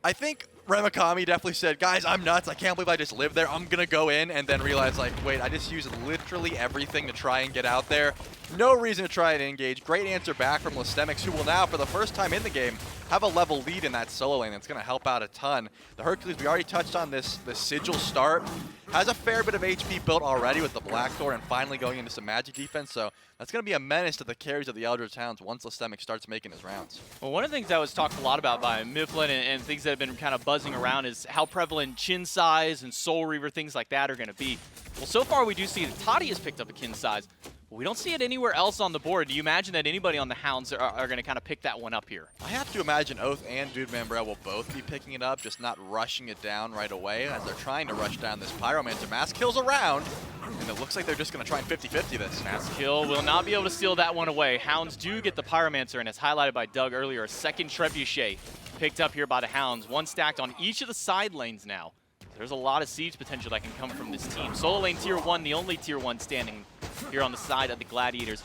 I think Remakami definitely said, guys, I'm nuts. I can't believe I just lived there. I'm going to go in, and then realize, like, wait, I just used literally everything to try and get out there. No reason to try and engage. Great answer back from Lastemics, who will now, for the first time in the game, have a level lead in that solo lane. That's going to help out a ton. The Hercules, we already touched on this, the Sigil start, has a fair bit of HP built already with the Blackthorn and finally going into some magic defense. So that's going to be a menace to the carries of the Eldritch Hounds once Lastemic starts making his rounds. Well, one of the things that was talked a lot about by Mifflin and things that have been kind of buzzing around is how prevalent Chin size and Soul Reaver, things like that, are going to be. Well, so far we do see that Toddy has picked up a Kin size. We don't see it anywhere else on the board. Do you imagine that anybody on the Hounds are going to kind of pick that one up here? I have to imagine Oath and Dudeman Bro will both be picking it up, just not rushing it down right away as they're trying to rush down this Pyromancer. Mass kills around, and it looks like they're just going to try and 50-50 this. Mass kill will not be able to steal that one away. Hounds do get the Pyromancer, and as highlighted by Doug earlier, a second Trebuchet picked up here by the Hounds. One stacked on each of the side lanes now. There's a lot of siege potential that can come from this team. Solo lane tier 1, the only tier 1 standing here on the side of the Gladiators.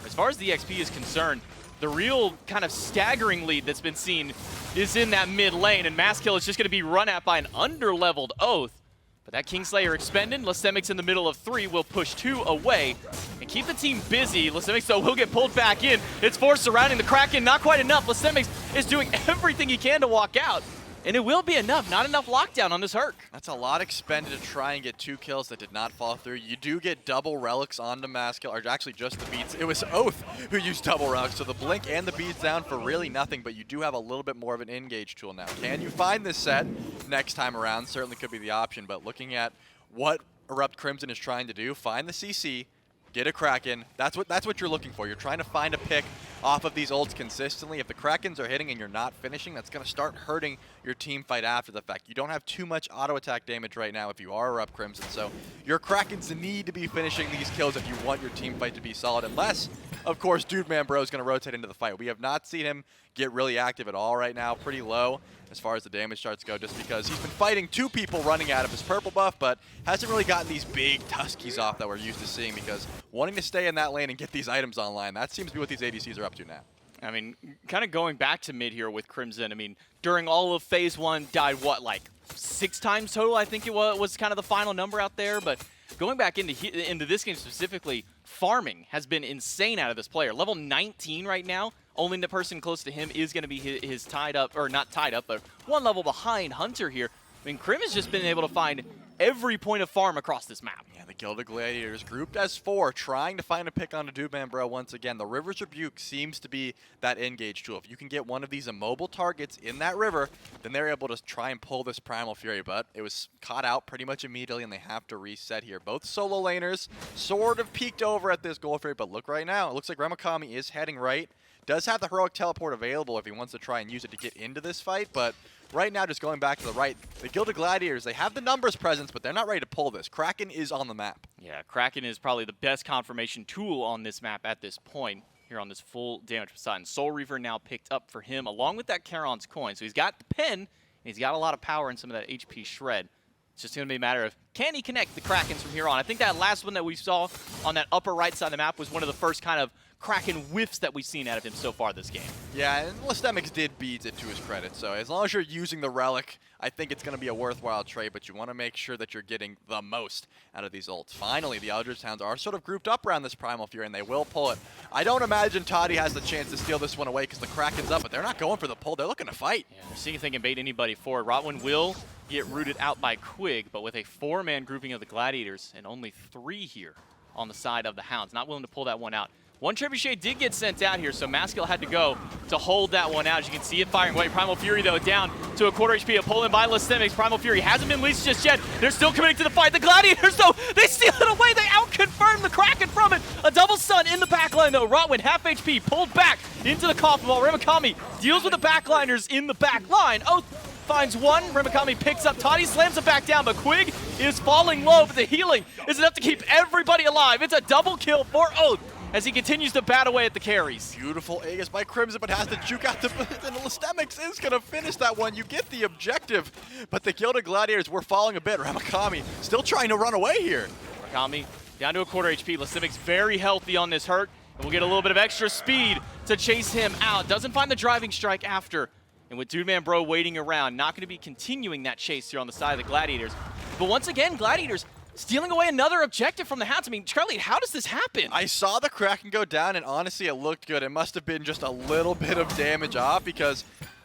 As far as the XP is concerned, the real kind of staggering lead that's been seen is in that mid lane, and Masskill is just going to be run at by an under-leveled Oath. But that Kingslayer expended, Lastemics in the middle of 3 will push 2 away and keep the team busy. Lastemics, though, will get pulled back in. It's 4 surrounding the Kraken, not quite enough. Lastemics is doing everything he can to walk out. And it will be enough. Not enough lockdown on this Herc. That's a lot expended to try and get 2 kills that did not fall through. You do get double relics onto Masskill, or actually just the beads. It was Oath who used double relics, so the blink and the beads down for really nothing, but you do have a little bit more of an engage tool now. Can you find this set next time around? Certainly could be the option, but looking at what Erupt Crimson is trying to do, find the CC, get a Kraken. That's what you're looking for. You're trying to find a pick off of these ults consistently. If the Krakens are hitting and you're not finishing, that's going to start hurting your team fight after the fact. You don't have too much auto attack damage right now if you are Erupt Crimson, so your Krakens need to be finishing these kills if you want your team fight to be solid, unless, of course, Dudeman Bro is going to rotate into the fight. We have not seen him get really active at all right now, pretty low as far as the damage charts go, just because he's been fighting 2 people running out of his purple buff, but hasn't really gotten these big Tuskies off that we're used to seeing, because wanting to stay in that lane and get these items online, that seems to be what these ADCs are up to now. I mean, kind of going back to mid here with Crimson, I mean, during all of Phase 1, died what, like 6 times total, I think it was kind of the final number out there, but going back into this game specifically, farming has been insane out of this player. Level 19 right now. Only the person close to him is going to be his tied up, or not tied up, but 1 level behind Hunter here. I mean, Krim has just been able to find every point of farm across this map. Yeah, the Gilded Gladiators grouped as 4, trying to find a pick on a Dudeman Bro once again. The River's Rebuke seems to be that engage tool. If you can get one of these immobile targets in that river, then they're able to try and pull this Primal Fury, but it was caught out pretty much immediately, and they have to reset here. Both solo laners sort of peeked over at this Gold Fury, but look right now. It looks like Remakami is heading right. Does have the Heroic Teleport available if he wants to try and use it to get into this fight, but right now, just going back to the right, the Gilded Gladiators, they have the numbers presence, but they're not ready to pull this. Kraken is on the map. Yeah, Kraken is probably the best confirmation tool on this map at this point here on this full damage Poseidon. Soul Reaver now picked up for him, along with that Charon's coin. So he's got the pen, and he's got a lot of power and some of that HP shred. It's just going to be a matter of, can he connect the Krakens from here on? I think that last one that we saw on that upper right side of the map was one of the first kind of Kraken whiffs that we've seen out of him so far this game. Yeah, and Lystemix did beat it to his credit, so as long as you're using the Relic, I think it's going to be a worthwhile trade, but you want to make sure that you're getting the most out of these ults. Finally, the Eldritch Hounds are sort of grouped up around this Primal Fury, and they will pull it. I don't imagine Toddy has the chance to steal this one away because the Kraken's up, but they're not going for the pull. They're looking to fight. Yeah, they're seeing if they can bait anybody forward. Rotwin will get rooted out by Quig, but with a 4-man grouping of the Gladiators and only 3 here on the side of the Hounds, not willing to pull that one out. One Trebuchet did get sent out here, so Maskill had to go to hold that one out. As you can see it firing away. Primal Fury, though, down to a quarter HP. A pull-in by Lystemix. Primal Fury hasn't been leased just yet. They're still committing to the fight. The Gladiators, though, they steal it away. They out-confirm the Kraken from it. A double stun in the backline, though. Rotwin, half HP, pulled back into the coffin while Remakami deals with the backliners in the back line. Oath finds one. Remakami picks up Toddy, slams it back down, but Quig is falling low, but the healing is enough to keep everybody alive. It's a double kill for Oath as he continues to bat away at the carries. Beautiful Aegis by Crimson, but has to juke out the and Lystemix is going to finish that one. You get the objective, but the Gilded Gladiators were falling a bit. Ramakami still trying to run away here. Remakami down to a quarter HP. Lystemix very healthy on this hurt, and we'll get a little bit of extra speed to chase him out. Doesn't find the driving strike after. And with Dude Man Bro waiting around, not going to be continuing that chase here on the side of the Gladiators. But once again, Gladiators stealing away another objective from the Hounds. I mean, Charlie, how does this happen? I saw the Kraken go down, and honestly, it looked good. It must have been just a little bit of damage off because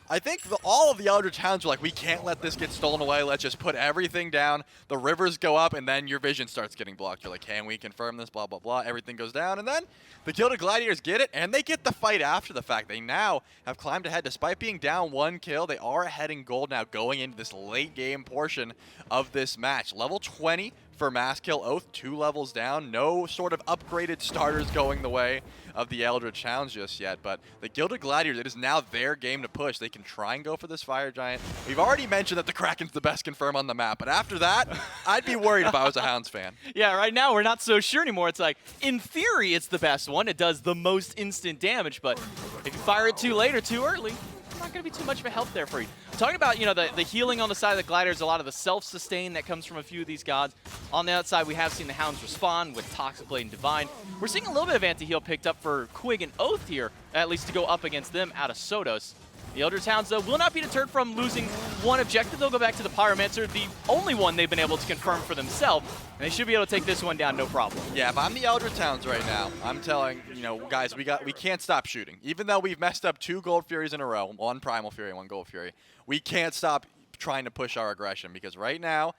I think all of the Eldritch Hounds were like, we can't let this get stolen away. Let's just put everything down. The rivers go up, and then your vision starts getting blocked. You're like, can we confirm this? Blah, blah, blah. Everything goes down, and then the Gilded Gladiators get it, and they get the fight after the fact. They now have climbed ahead. Despite being down 1 kill, they are ahead in gold now going into this late game portion of this match. Level 20 for Maskill. Oath 2 levels down. No sort of upgraded starters going the way of the Eldritch Hounds just yet, but the Gilded Gladiators, it is now their game to push. They can try and go for this Fire Giant. We've already mentioned that the Kraken's the best confirm on the map, but after that, I'd be worried if I was a Hounds fan. Yeah, right now we're not so sure anymore. It's like, in theory, it's the best one. It does the most instant damage, but if you fire it too late or too early, not going to be too much of a help there for you. Talking about, you know, the healing on the side of the Gladiators, a lot of the self-sustain that comes from a few of these gods. On the outside, we have seen the Hounds respond with Toxic Blade and Divine. We're seeing a little bit of anti-heal picked up for Quig and Oath here, at least to go up against them out of Sodos. The Eldritch Hounds, though, will not be deterred from losing one objective. They'll go back to the Pyromancer, the only one they've been able to confirm for themselves, and they should be able to take this one down no problem. Yeah, if I'm the Eldritch Hounds right now, I'm telling, you know, guys, we can't stop shooting. Even though we've messed up 2 Gold Furies in a row, 1 Primal Fury and 1 Gold Fury, we can't stop trying to push our aggression because right now,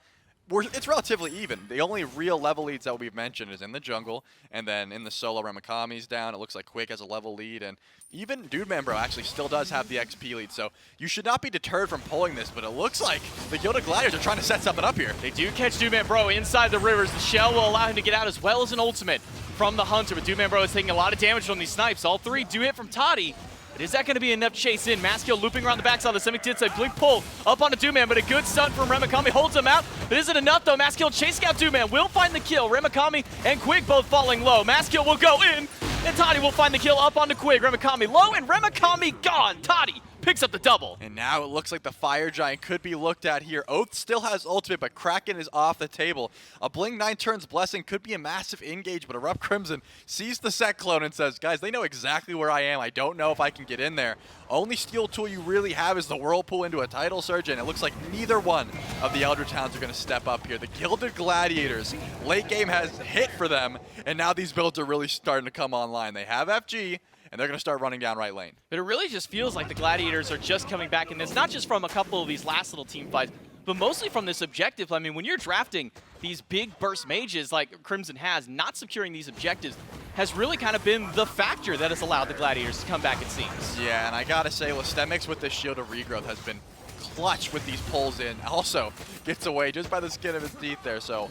it's relatively even. The only real level leads that we've mentioned is in the jungle, and then in the solo, Remakami's down. It looks like Quig has a level lead, and even Dude Man Bro actually still does have the XP lead. So you should not be deterred from pulling this, but it looks like the Gilded Gladiators are trying to set something up here. They do catch Dude Man Bro inside the rivers. The shell will allow him to get out as well as an ultimate from the Hunter, but Dude Man Bro is taking a lot of damage from these snipes. All 3 do hit from Toddy. But is that going to be enough chase in? Maskill looping around the backside of the Simic did say blink pull up onto Doom Man, but a good stun from Remakami holds him out. But is it enough though? Maskill chasing out Doom Man will find the kill. Remakami and Quig both falling low. Maskill will go in, and Toddy will find the kill up onto Quig. Remakami low, and Remakami gone. Toddy picks up the double. And now it looks like the Fire Giant could be looked at here. Oath still has ultimate, but Kraken is off the table. A Blink 9 turns Blessing could be a massive engage, but Erupt Crimson sees the set clone and says, guys, they know exactly where I am. I don't know if I can get in there. Only steal tool you really have is the Whirlpool into a Tidal Surge, and it looks like neither one of the Eldritch Hounds are going to step up here. The Gilded Gladiators, late game has hit for them, and now these builds are really starting to come online. They have FG, and they're going to start running down right lane. But it really just feels like the Gladiators are just coming back in this, not just from a couple of these last little team fights, but mostly from this objective. I mean, when you're drafting these big burst mages like Crimson has, not securing these objectives has really kind of been the factor that has allowed the Gladiators to come back, it seems. Yeah, and I got to say, Lystemix with this Shield of Regrowth has been clutch with these pulls in. Also gets away just by the skin of his teeth there, so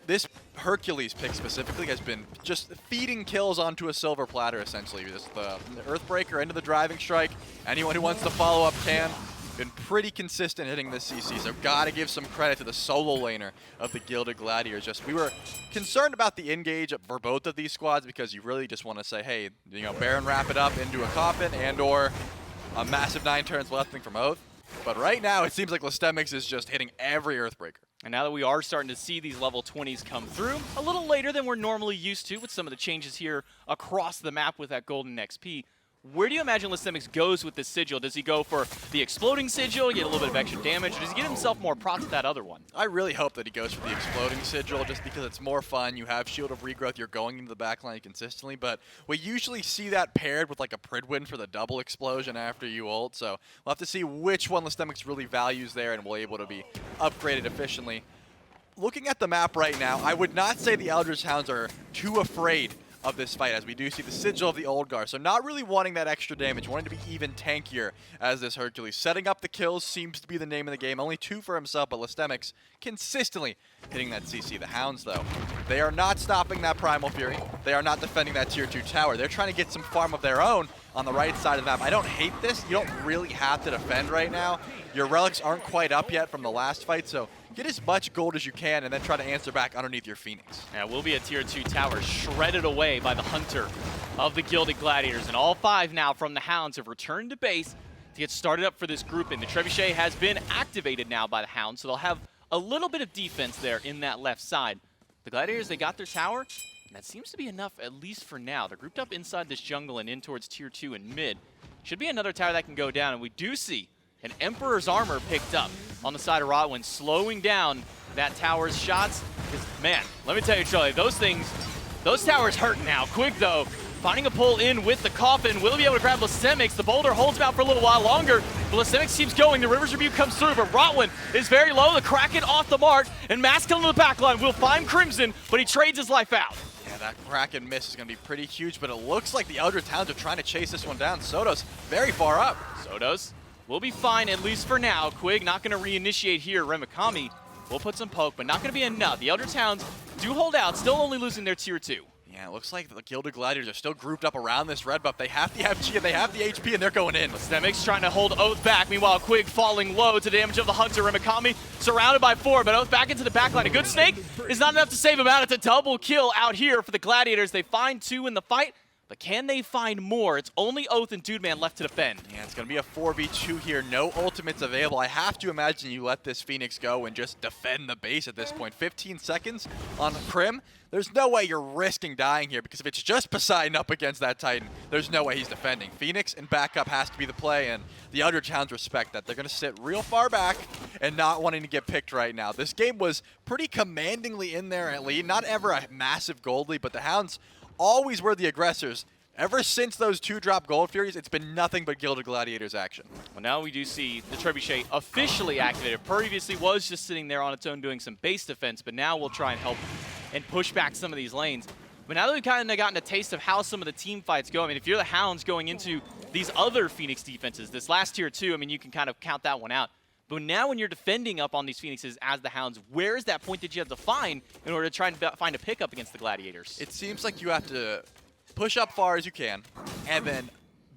this Hercules pick specifically has been just feeding kills onto a silver platter, essentially. Just the Earthbreaker into the driving strike. Anyone who wants to follow up can. Been pretty consistent hitting this CC, so gotta give some credit to the solo laner of the Gilded Gladiators. Just we were concerned about the engage for both of these squads because you really just want to say, hey, you know, Baron wrap it up into a coffin and or a massive 9 turns left thing from Oath. But right now, it seems like Lystemix is just hitting every Earthbreaker. And now that we are starting to see these level 20s come through, a little later than we're normally used to with some of the changes here across the map with that golden XP, where do you imagine Lystemix goes with this sigil? Does he go for the exploding sigil, get a little bit of extra damage, or does he give himself more procs with that other one? I really hope that he goes for the exploding sigil just because it's more fun. You have Shield of Regrowth, you're going into the backline consistently, but we usually see that paired with like a Pridwin for the double explosion after you ult, so we'll have to see which one Lystemix really values there and will able to be upgraded efficiently. Looking at the map right now, I would not say the Eldritch Hounds are too afraid of this fight, as we do see the sigil of the old guard. So not really wanting that extra damage, wanting to be even tankier as this Hercules. Setting up the kills seems to be the name of the game. Only 2 for himself, but Lystemix consistently hitting that CC. The Hounds, though, they are not stopping that Primal Fury. They are not defending that Tier 2 tower. They're trying to get some farm of their own on the right side of the map. I don't hate this. You don't really have to defend right now. Your relics aren't quite up yet from the last fight, so get as much gold as you can and then try to answer back underneath your Phoenix. Yeah, will be a Tier 2 tower shredded away by the Hunter of the Gilded Gladiators. And all 5 now from the Hounds have returned to base to get started up for this grouping. The Trebuchet has been activated now by the Hounds, so they'll have a little bit of defense there in that left side. The Gladiators, they got their tower, and that seems to be enough, at least for now. They're grouped up inside this jungle and in towards Tier 2 and mid. Should be another tower that can go down, and we do see an Emperor's Armor picked up on the side of Rotwin, slowing down that tower's shots. Because, man, let me tell you, Charlie, those towers hurt now. Quick, though, finding a pull in with the Coffin. Will he be able to grab Lystemix? The boulder holds him out for a little while longer, but Lystemix keeps going. The River's Rebuke comes through, but Rotwin is very low. The Kraken off the mark, and Maskell in the backline will find Crimson, but he trades his life out. Yeah, that Kraken miss is going to be pretty huge, but it looks like the Eldritch Hounds are trying to chase this one down. Soto's very far up. Sotos will be fine, at least for now. Quig not going to reinitiate here. Remikami will put some poke, but not going to be enough. The Eldritch Hounds do hold out, still only losing their Tier 2. Yeah, it looks like the Gilded Gladiators are still grouped up around this red buff. They have the FG and they have the HP, and they're going in. Lystemix trying to hold Oath back. Meanwhile, Quig falling low to the damage of the Hunter. Remikami surrounded by 4, but Oath back into the backline. A good snake is not enough to save him out. It's a double kill out here for the Gladiators. They find 2 in the fight, but can they find more? It's only Oath and Dude Man left to defend. Yeah, it's going to be a 4v2 here. No ultimates available. I have to imagine you let this Phoenix go and just defend the base at this point. 15 seconds on Crim. There's no way you're risking dying here, because if it's just Poseidon up against that Titan, there's no way he's defending. Phoenix and backup has to be the play, and the Eldritch Hounds respect that. They're going to sit real far back and not wanting to get picked right now. This game was pretty commandingly in there at lead. Not ever a massive gold lead, but the Hounds always were the aggressors. Ever since those 2-drop Gold Furies, it's been nothing but Gilded Gladiators action. Well, now we do see the Trebuchet officially activated. Previously was just sitting there on its own doing some base defense, but now we'll try and help and push back some of these lanes. But now that we've kind of gotten a taste of how some of the team fights go, I mean, if you're the Hounds going into these other Phoenix defenses, this last Tier 2, I mean, you can kind of count that one out. But now when you're defending up on these Phoenixes as the Hounds, where is that point that you have to find in order to try and find a pickup against the Gladiators? It seems like you have to push up far as you can, and then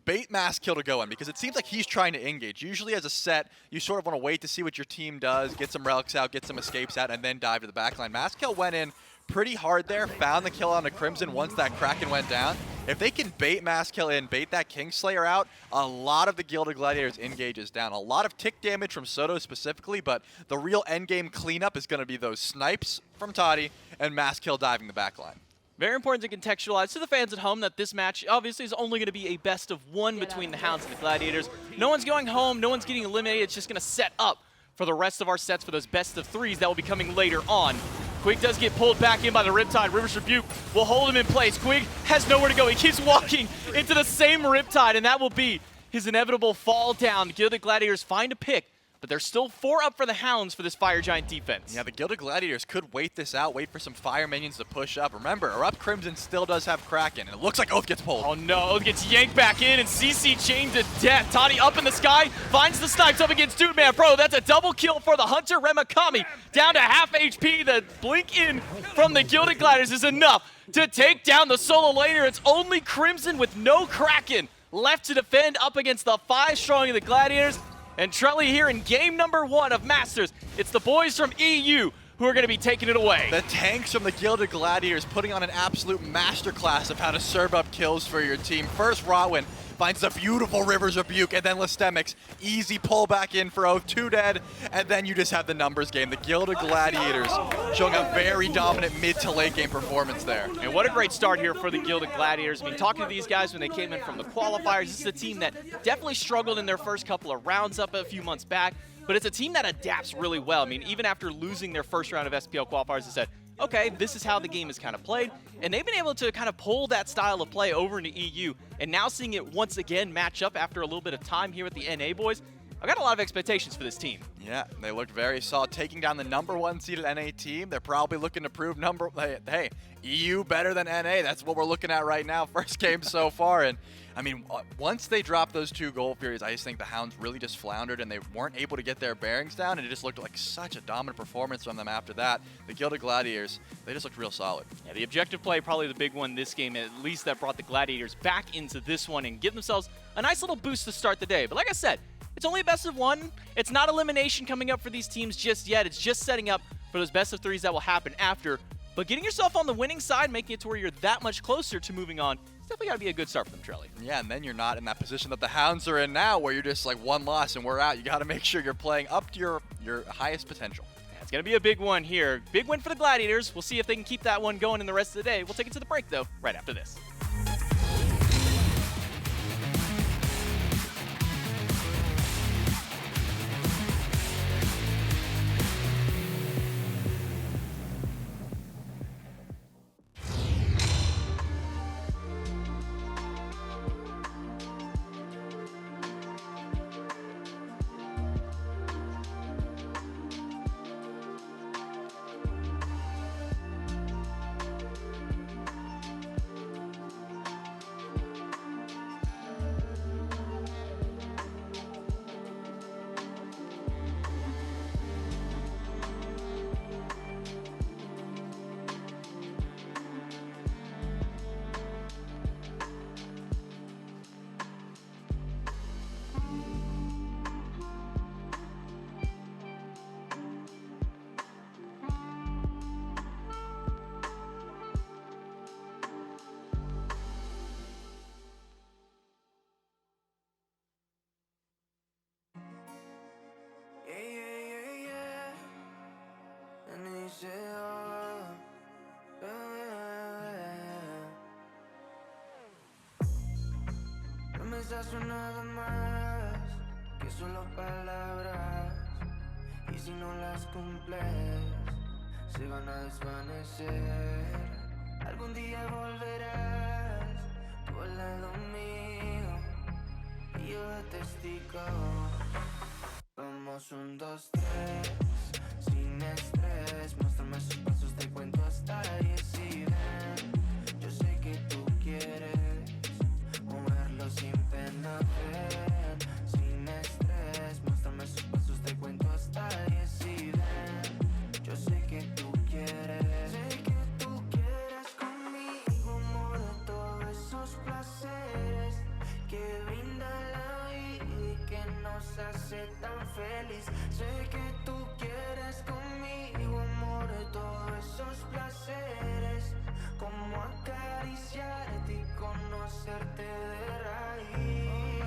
bait Maskell to go in, because it seems like he's trying to engage. Usually as a set, you sort of want to wait to see what your team does, get some relics out, get some escapes out, and then dive to the backline. Maskell went in pretty hard there, found the kill on the Crimson once that Kraken went down. If they can bait Maskell in, bait that Kingslayer out, a lot of the Gilded Gladiators engages down. A lot of tick damage from Soto specifically, but the real endgame cleanup is going to be those snipes from Toddy and Maskell diving the backline. Very important to contextualize to the fans at home that this match obviously is only going to be a best of 1 between the Hounds and the Gladiators. No one's going home, no one's getting eliminated. It's just going to set up for the rest of our sets for those best of 3s that will be coming later on. Quig does get pulled back in by the Riptide. River's Rebuke will hold him in place. Quig has nowhere to go. He keeps walking into the same Riptide, and that will be his inevitable fall down. The Gilded Gladiators find a pick, but there's still 4 up for the Hounds for this Fire Giant defense. Yeah, the Gilded Gladiators could wait this out, wait for some Fire minions to push up. Remember, Erupt Crimson still does have Kraken, and it looks like Oath gets pulled. Oh no, Oath gets yanked back in, and CC chained to death. Toddy up in the sky, finds the snipes up against Dude Man Pro. That's a double kill for the Hunter. Remikami down to half HP. The blink in from the Gilded Gladiators is enough to take down the solo laner. It's only Crimson with no Kraken left to defend up against the 5 strong of the Gladiators. And Trelly here in game number 1 of Masters. It's the boys from EU who are going to be taking it away. The tanks from the Gilded Gladiators putting on an absolute masterclass of how to serve up kills for your team. First, Rotwin finds a beautiful Rivers Rebuke, and then Listemics, easy pull back in for Oath, 2 dead, and then you just have the numbers game. The Gilded Gladiators showing a very dominant mid to late game performance there. And what a great start here for the Gilded Gladiators. I mean, talking to these guys when they came in from the qualifiers, this is a team that definitely struggled in their first couple of rounds up a few months back, but it's a team that adapts really well. I mean, even after losing their first round of SPL qualifiers, they said, okay, this is how the game is kind of played, and they've been able to kind of pull that style of play over into EU, and now seeing it once again match up after a little bit of time here with the NA boys, I've got a lot of expectations for this team. Yeah, they looked very solid, taking down the #1 seeded NA team. They're probably looking to prove hey, EU better than NA. That's what we're looking at right now. First game so far, and I mean, once they dropped those 2 goal periods, I just think the Hounds really just floundered and they weren't able to get their bearings down, and it just looked like such a dominant performance from them after that. The Gilded Gladiators, they just looked real solid. Yeah, the objective play, probably the big one this game, at least that brought the Gladiators back into this one and give themselves a nice little boost to start the day. But like I said, it's only a best of 1. It's not elimination coming up for these teams just yet. It's just setting up for those best of 3s that will happen after. But getting yourself on the winning side, making it to where you're that much closer to moving on, it's definitely got to be a good start for them, Trelly. Yeah, and then you're not in that position that the Hounds are in now, where you're just like 1 loss and we're out. You got to make sure you're playing up to your highest potential. Yeah, it's going to be a big one here. Big win for the Gladiators. We'll see if they can keep that one going in the rest of the day. We'll take it to the break, though, right after this. Promesas son nada más que solo palabras, y si no las cumples se van a desvanecer. Algún día volverás tú al lado mío y yo de testigo. Vamos 1, 2, 3, sin estrés. Muéstrame sus pasos, te cuento hasta 10 y ven. Yo sé que tú quieres moverlo sin pena, ven. Sin estrés, muéstrame sus pasos, te cuento hasta 10 y ven. Yo sé que tú quieres. Sé que tú quieres conmigo, amor, todos esos placeres que brinda la vida y que nos hace tan feliz. Sé que tú quieres conmigo, amor, todos esos placeres, como acariciarte y conocerte de raíz.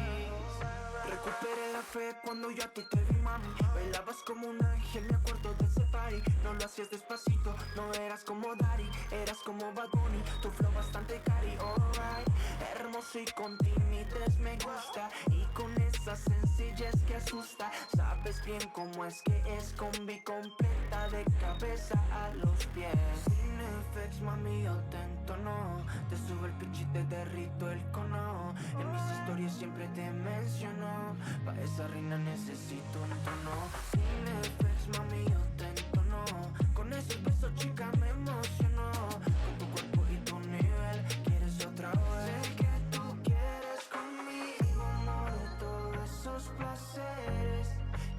Recuperé la fe cuando yo a ti te vi, mami. Bailabas como un ángel, me acuerdo de ese party. No lo hacías despacito, no eras como Daddy, eras como Bad Bunny, tu flow bastante cari, alright. Hermoso y con timidez me gusta, y con esa sencillez que asusta. Sabes bien cómo es que es combi completa de cabeza a los pies. Sin effects, mami, yo te entono, te subo el pitch y te derrito el cono. En mis historias siempre te menciono, pa' esa reina necesito un tono. Sin effects, mami, yo te entono, con ese beso chica me emociono. Con tu cuerpo y tu nivel, quieres otra vez. Sé que tú quieres conmigo, amor, todos esos placeres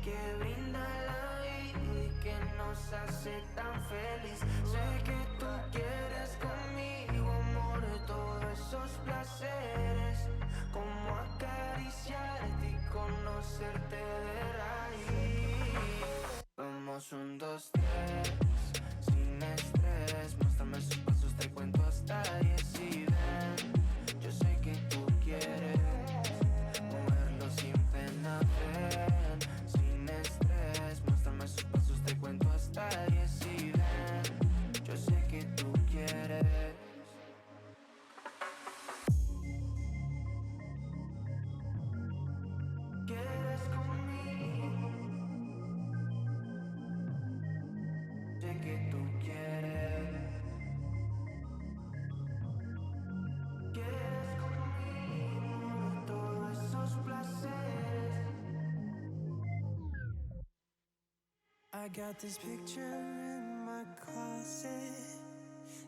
que brinda la vida y que nos hace tan feliz. Sé que tú quieres conmigo, amor, todos esos placeres, como acariciarte y conocerte de raíz. Vamos 1, 2, 3, sin estrés. Muéstrame sus pasos, te cuento hasta 10 y ven. Yo sé que tú quieres. got this picture in my closet.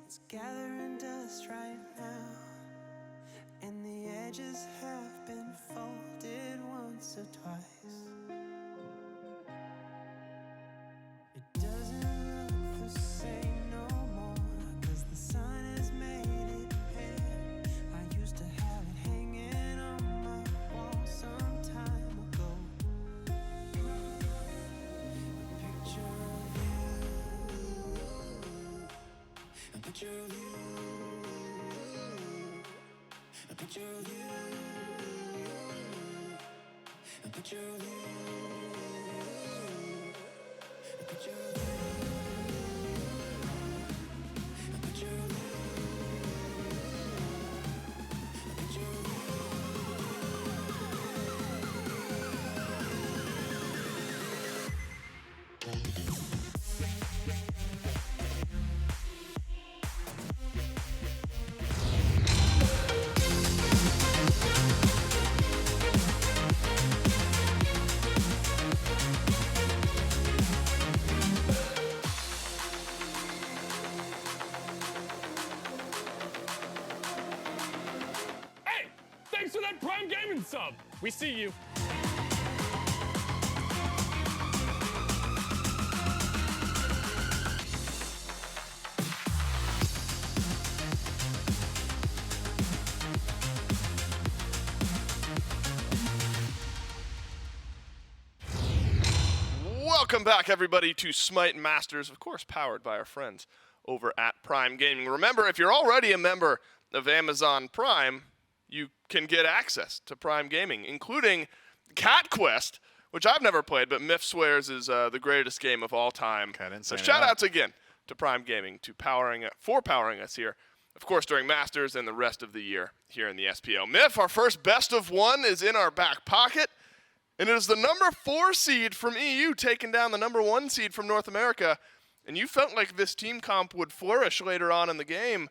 It's gathering dust right now, and the edges have been folded once or twice. It doesn't look the same no more, 'cause the sun has made it pale. I used to have it hanging on my wall some time ago. A picture of you, a picture of you, a picture of you, a picture of you, a picture of you, a picture of you. Hey, thanks for that Prime Gaming sub. We see you. Welcome back, everybody, to SMITE Masters, of course, powered by our friends over at Prime Gaming. Remember, if you're already a member of Amazon Prime, you can get access to Prime Gaming, including Cat Quest, which I've never played, but Miff swears is the greatest game of all time. Okay, I didn't So say shout that. outs again to Prime Gaming for powering us here, of course, during Masters and the rest of the year here in the SPL. Miff, our first best of one is in our back pocket. And it is the number 4 seed from EU taking down the number 1 seed from North America. And you felt like this team comp would flourish later on in the game,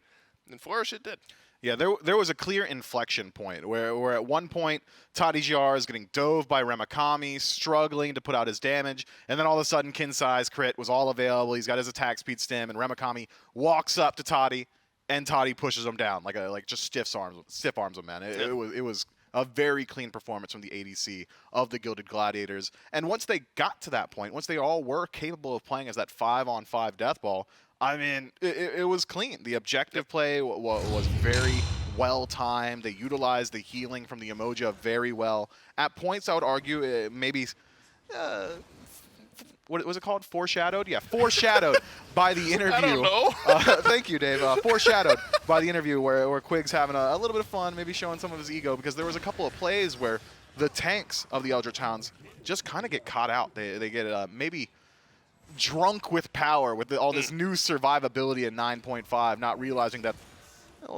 and flourish it did. Yeah, there was a clear inflection point where at one point Toddy Giar is getting dove by Remakami, struggling to put out his damage, and then all of a sudden Kinsai's crit was all available. He's got his attack speed stem, and Remakami walks up to Toddy, and Toddy pushes him down like just stiff arms him, man. It was a very clean performance from the ADC of the Gilded Gladiators. And once they got to that point, once they all were capable of playing as that 5-on-5 death ball, I mean, it was clean. The objective play was very well timed. They utilized the healing from the Emoja very well. At points, I would argue maybe what was it called? Foreshadowed? Yeah, foreshadowed by the interview. I don't know. Thank you, Dave. Foreshadowed by the interview where Quig's having a little bit of fun, maybe showing some of his ego, because there was a couple of plays where the tanks of the Eldritch Hounds just kind of get caught out. They get maybe drunk with power with all this new survivability at 9.5, not realizing that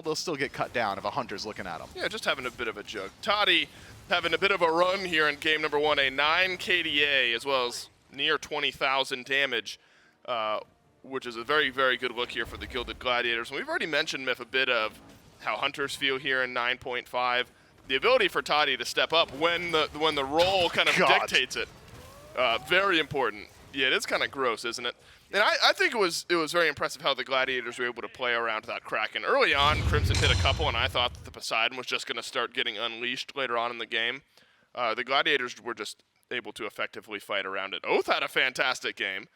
they'll still get cut down if a hunter's looking at them. Yeah, just having a bit of a jug. Toddy having a bit of a run here in game number 1, a 9 KDA, as well as near 20,000 damage, which is a very, very good look here for the Gilded Gladiators. And we've already mentioned, Miff, a bit of how hunters feel here in 9.5. The ability for Toddy to step up when the role kind of dictates it, very important. Yeah, it is kind of gross, isn't it? And I think it was very impressive how the Gladiators were able to play around that Kraken. Early on, Crimson hit a couple, and I thought that the Poseidon was just going to start getting unleashed later on in the game. The Gladiators were just able to effectively fight around it. Oath had a fantastic game.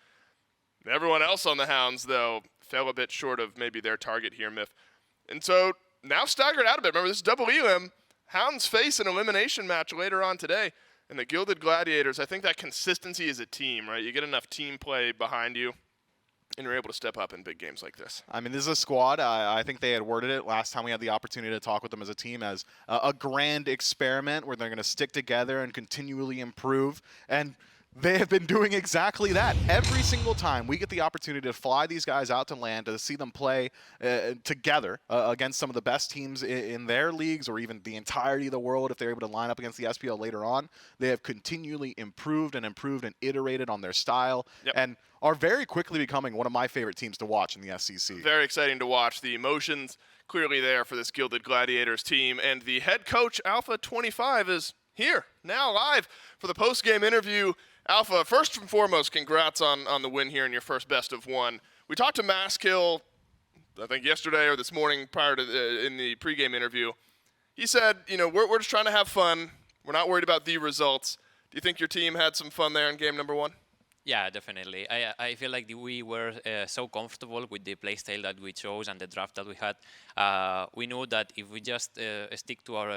Everyone else on the Hounds, though, fell a bit short of maybe their target here, Miff. And so now staggered out a bit. Remember, this is double elim. Hounds face an elimination match later on today. And the Gilded Gladiators, I think that consistency as a team, right? You get enough team play behind you, and you're able to step up in big games like this. I mean, this is a squad. I think they had worded it last time we had the opportunity to talk with them as a team as a grand experiment where they're going to stick together and continually improve. And they have been doing exactly that. Every single time we get the opportunity to fly these guys out to land, to see them play together against some of the best teams in their leagues, or even the entirety of the world if they're able to line up against the SPL later on, they have continually improved and iterated on their style, and are very quickly becoming one of my favorite teams to watch in the SCC. Very exciting to watch. The emotions clearly there for this Gilded Gladiators team, and the head coach, Alpha 25, is here now live for the post-game interview Alpha, first and foremost, congrats on the win here in your first best of one. We talked to Maskill, I think yesterday or this morning prior to in the pregame interview. He said, we're just trying to have fun. We're not worried about the results. Do you think your team had some fun there in game number one? Yeah, definitely. I feel like we were so comfortable with the playstyle that we chose and the draft that we had. We knew that if we just stick to our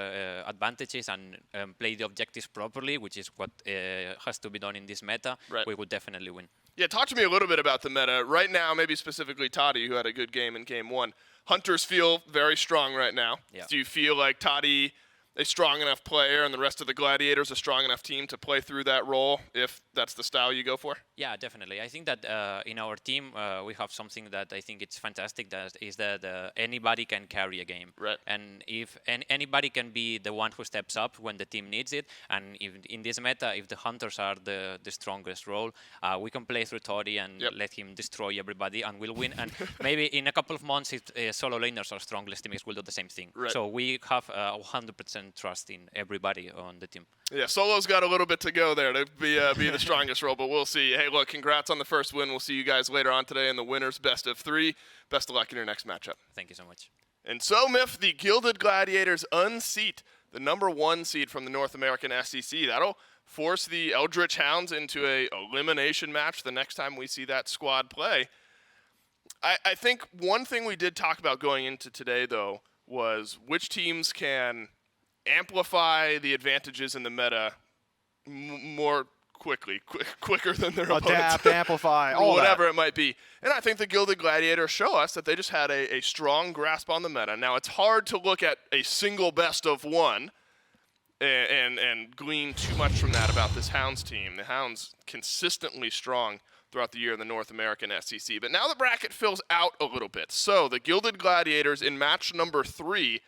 advantages and play the objectives properly, which is what has to be done in this meta, we would definitely win. Yeah, talk to me a little bit about the meta. Right now, maybe specifically Toddy, who had a good game in game one. Hunters feel very strong right now. Yeah. Do you feel like Toddy a strong enough player and the rest of the Gladiators a strong enough team to play through that role if that's the style you go for? Yeah, definitely. I think that in our team we have something that I think it's fantastic, that is that anybody can carry a game. Right. And if anybody can be the one who steps up when the team needs it, and if in this meta, if the Hunters are the strongest role, we can play through Tori and let him destroy everybody and we'll win. And maybe in a couple of months, if solo laners or strongless teammates will do the same thing. Right. So we have 100% trust in everybody on the team. Yeah, Solo's got a little bit to go there to be the strongest role, but we'll see. Hey, look, congrats on the first win. We'll see you guys later on today in the winners best of 3. Best of luck in your next matchup. Thank you so much. And so, Miff, the Gilded Gladiators unseat the #1 seed from the North American SEC. That'll force the Eldritch Hounds into a elimination match the next time we see that squad play. I think one thing we did talk about going into today, though, was which teams can amplify the advantages in the meta more quicker than their opponents. Adapt, amplify, all whatever that. it might be. And I think the Gilded Gladiators show us that they just had a strong grasp on the meta. Now, it's hard to look at a single best of one and glean too much from that about this Hounds team. The Hounds consistently strong throughout the year in the North American SEC. But now the bracket fills out a little bit. So the Gilded Gladiators in match number 3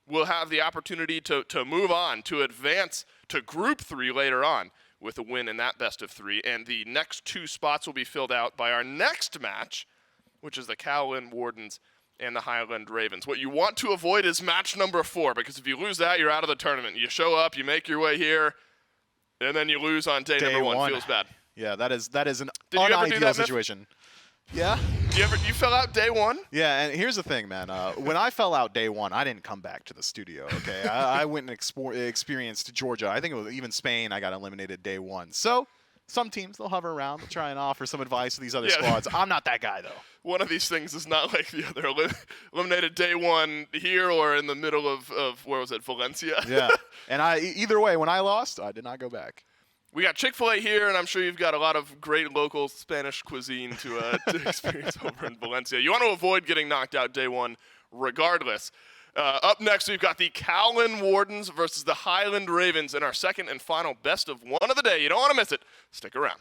will have the opportunity to move on, to advance to Group 3 later on with a win in that best of 3. And the next 2 spots will be filled out by our next match, which is the Kowloon Wardens and the Highland Ravens. What you want to avoid is match number 4, because if you lose that, you're out of the tournament. You show up, you make your way here, and then you lose on day number 1. Feels bad. Yeah, that is an Did you ever do unideal that, Miff? situation. Yeah. You fell out day 1? Yeah, and here's the thing, man. When I fell out day 1, I didn't come back to the studio, okay? I went and experienced Georgia. I think it was even Spain I got eliminated day 1. So some teams, they'll hover around. They'll try and offer some advice to these other squads. I'm not that guy, though. One of these things is not like the other. Eliminated day 1 here or in the middle of where was it, Valencia? Yeah. And either way, when I lost, I did not go back. We got Chick-fil-A here, and I'm sure you've got a lot of great local Spanish cuisine to experience over in Valencia. You want to avoid getting knocked out day 1 regardless. Up next, we've got the Kowloon Wardens versus the Highland Ravens in our second and final best of 1 of the day. You don't want to miss it. Stick around.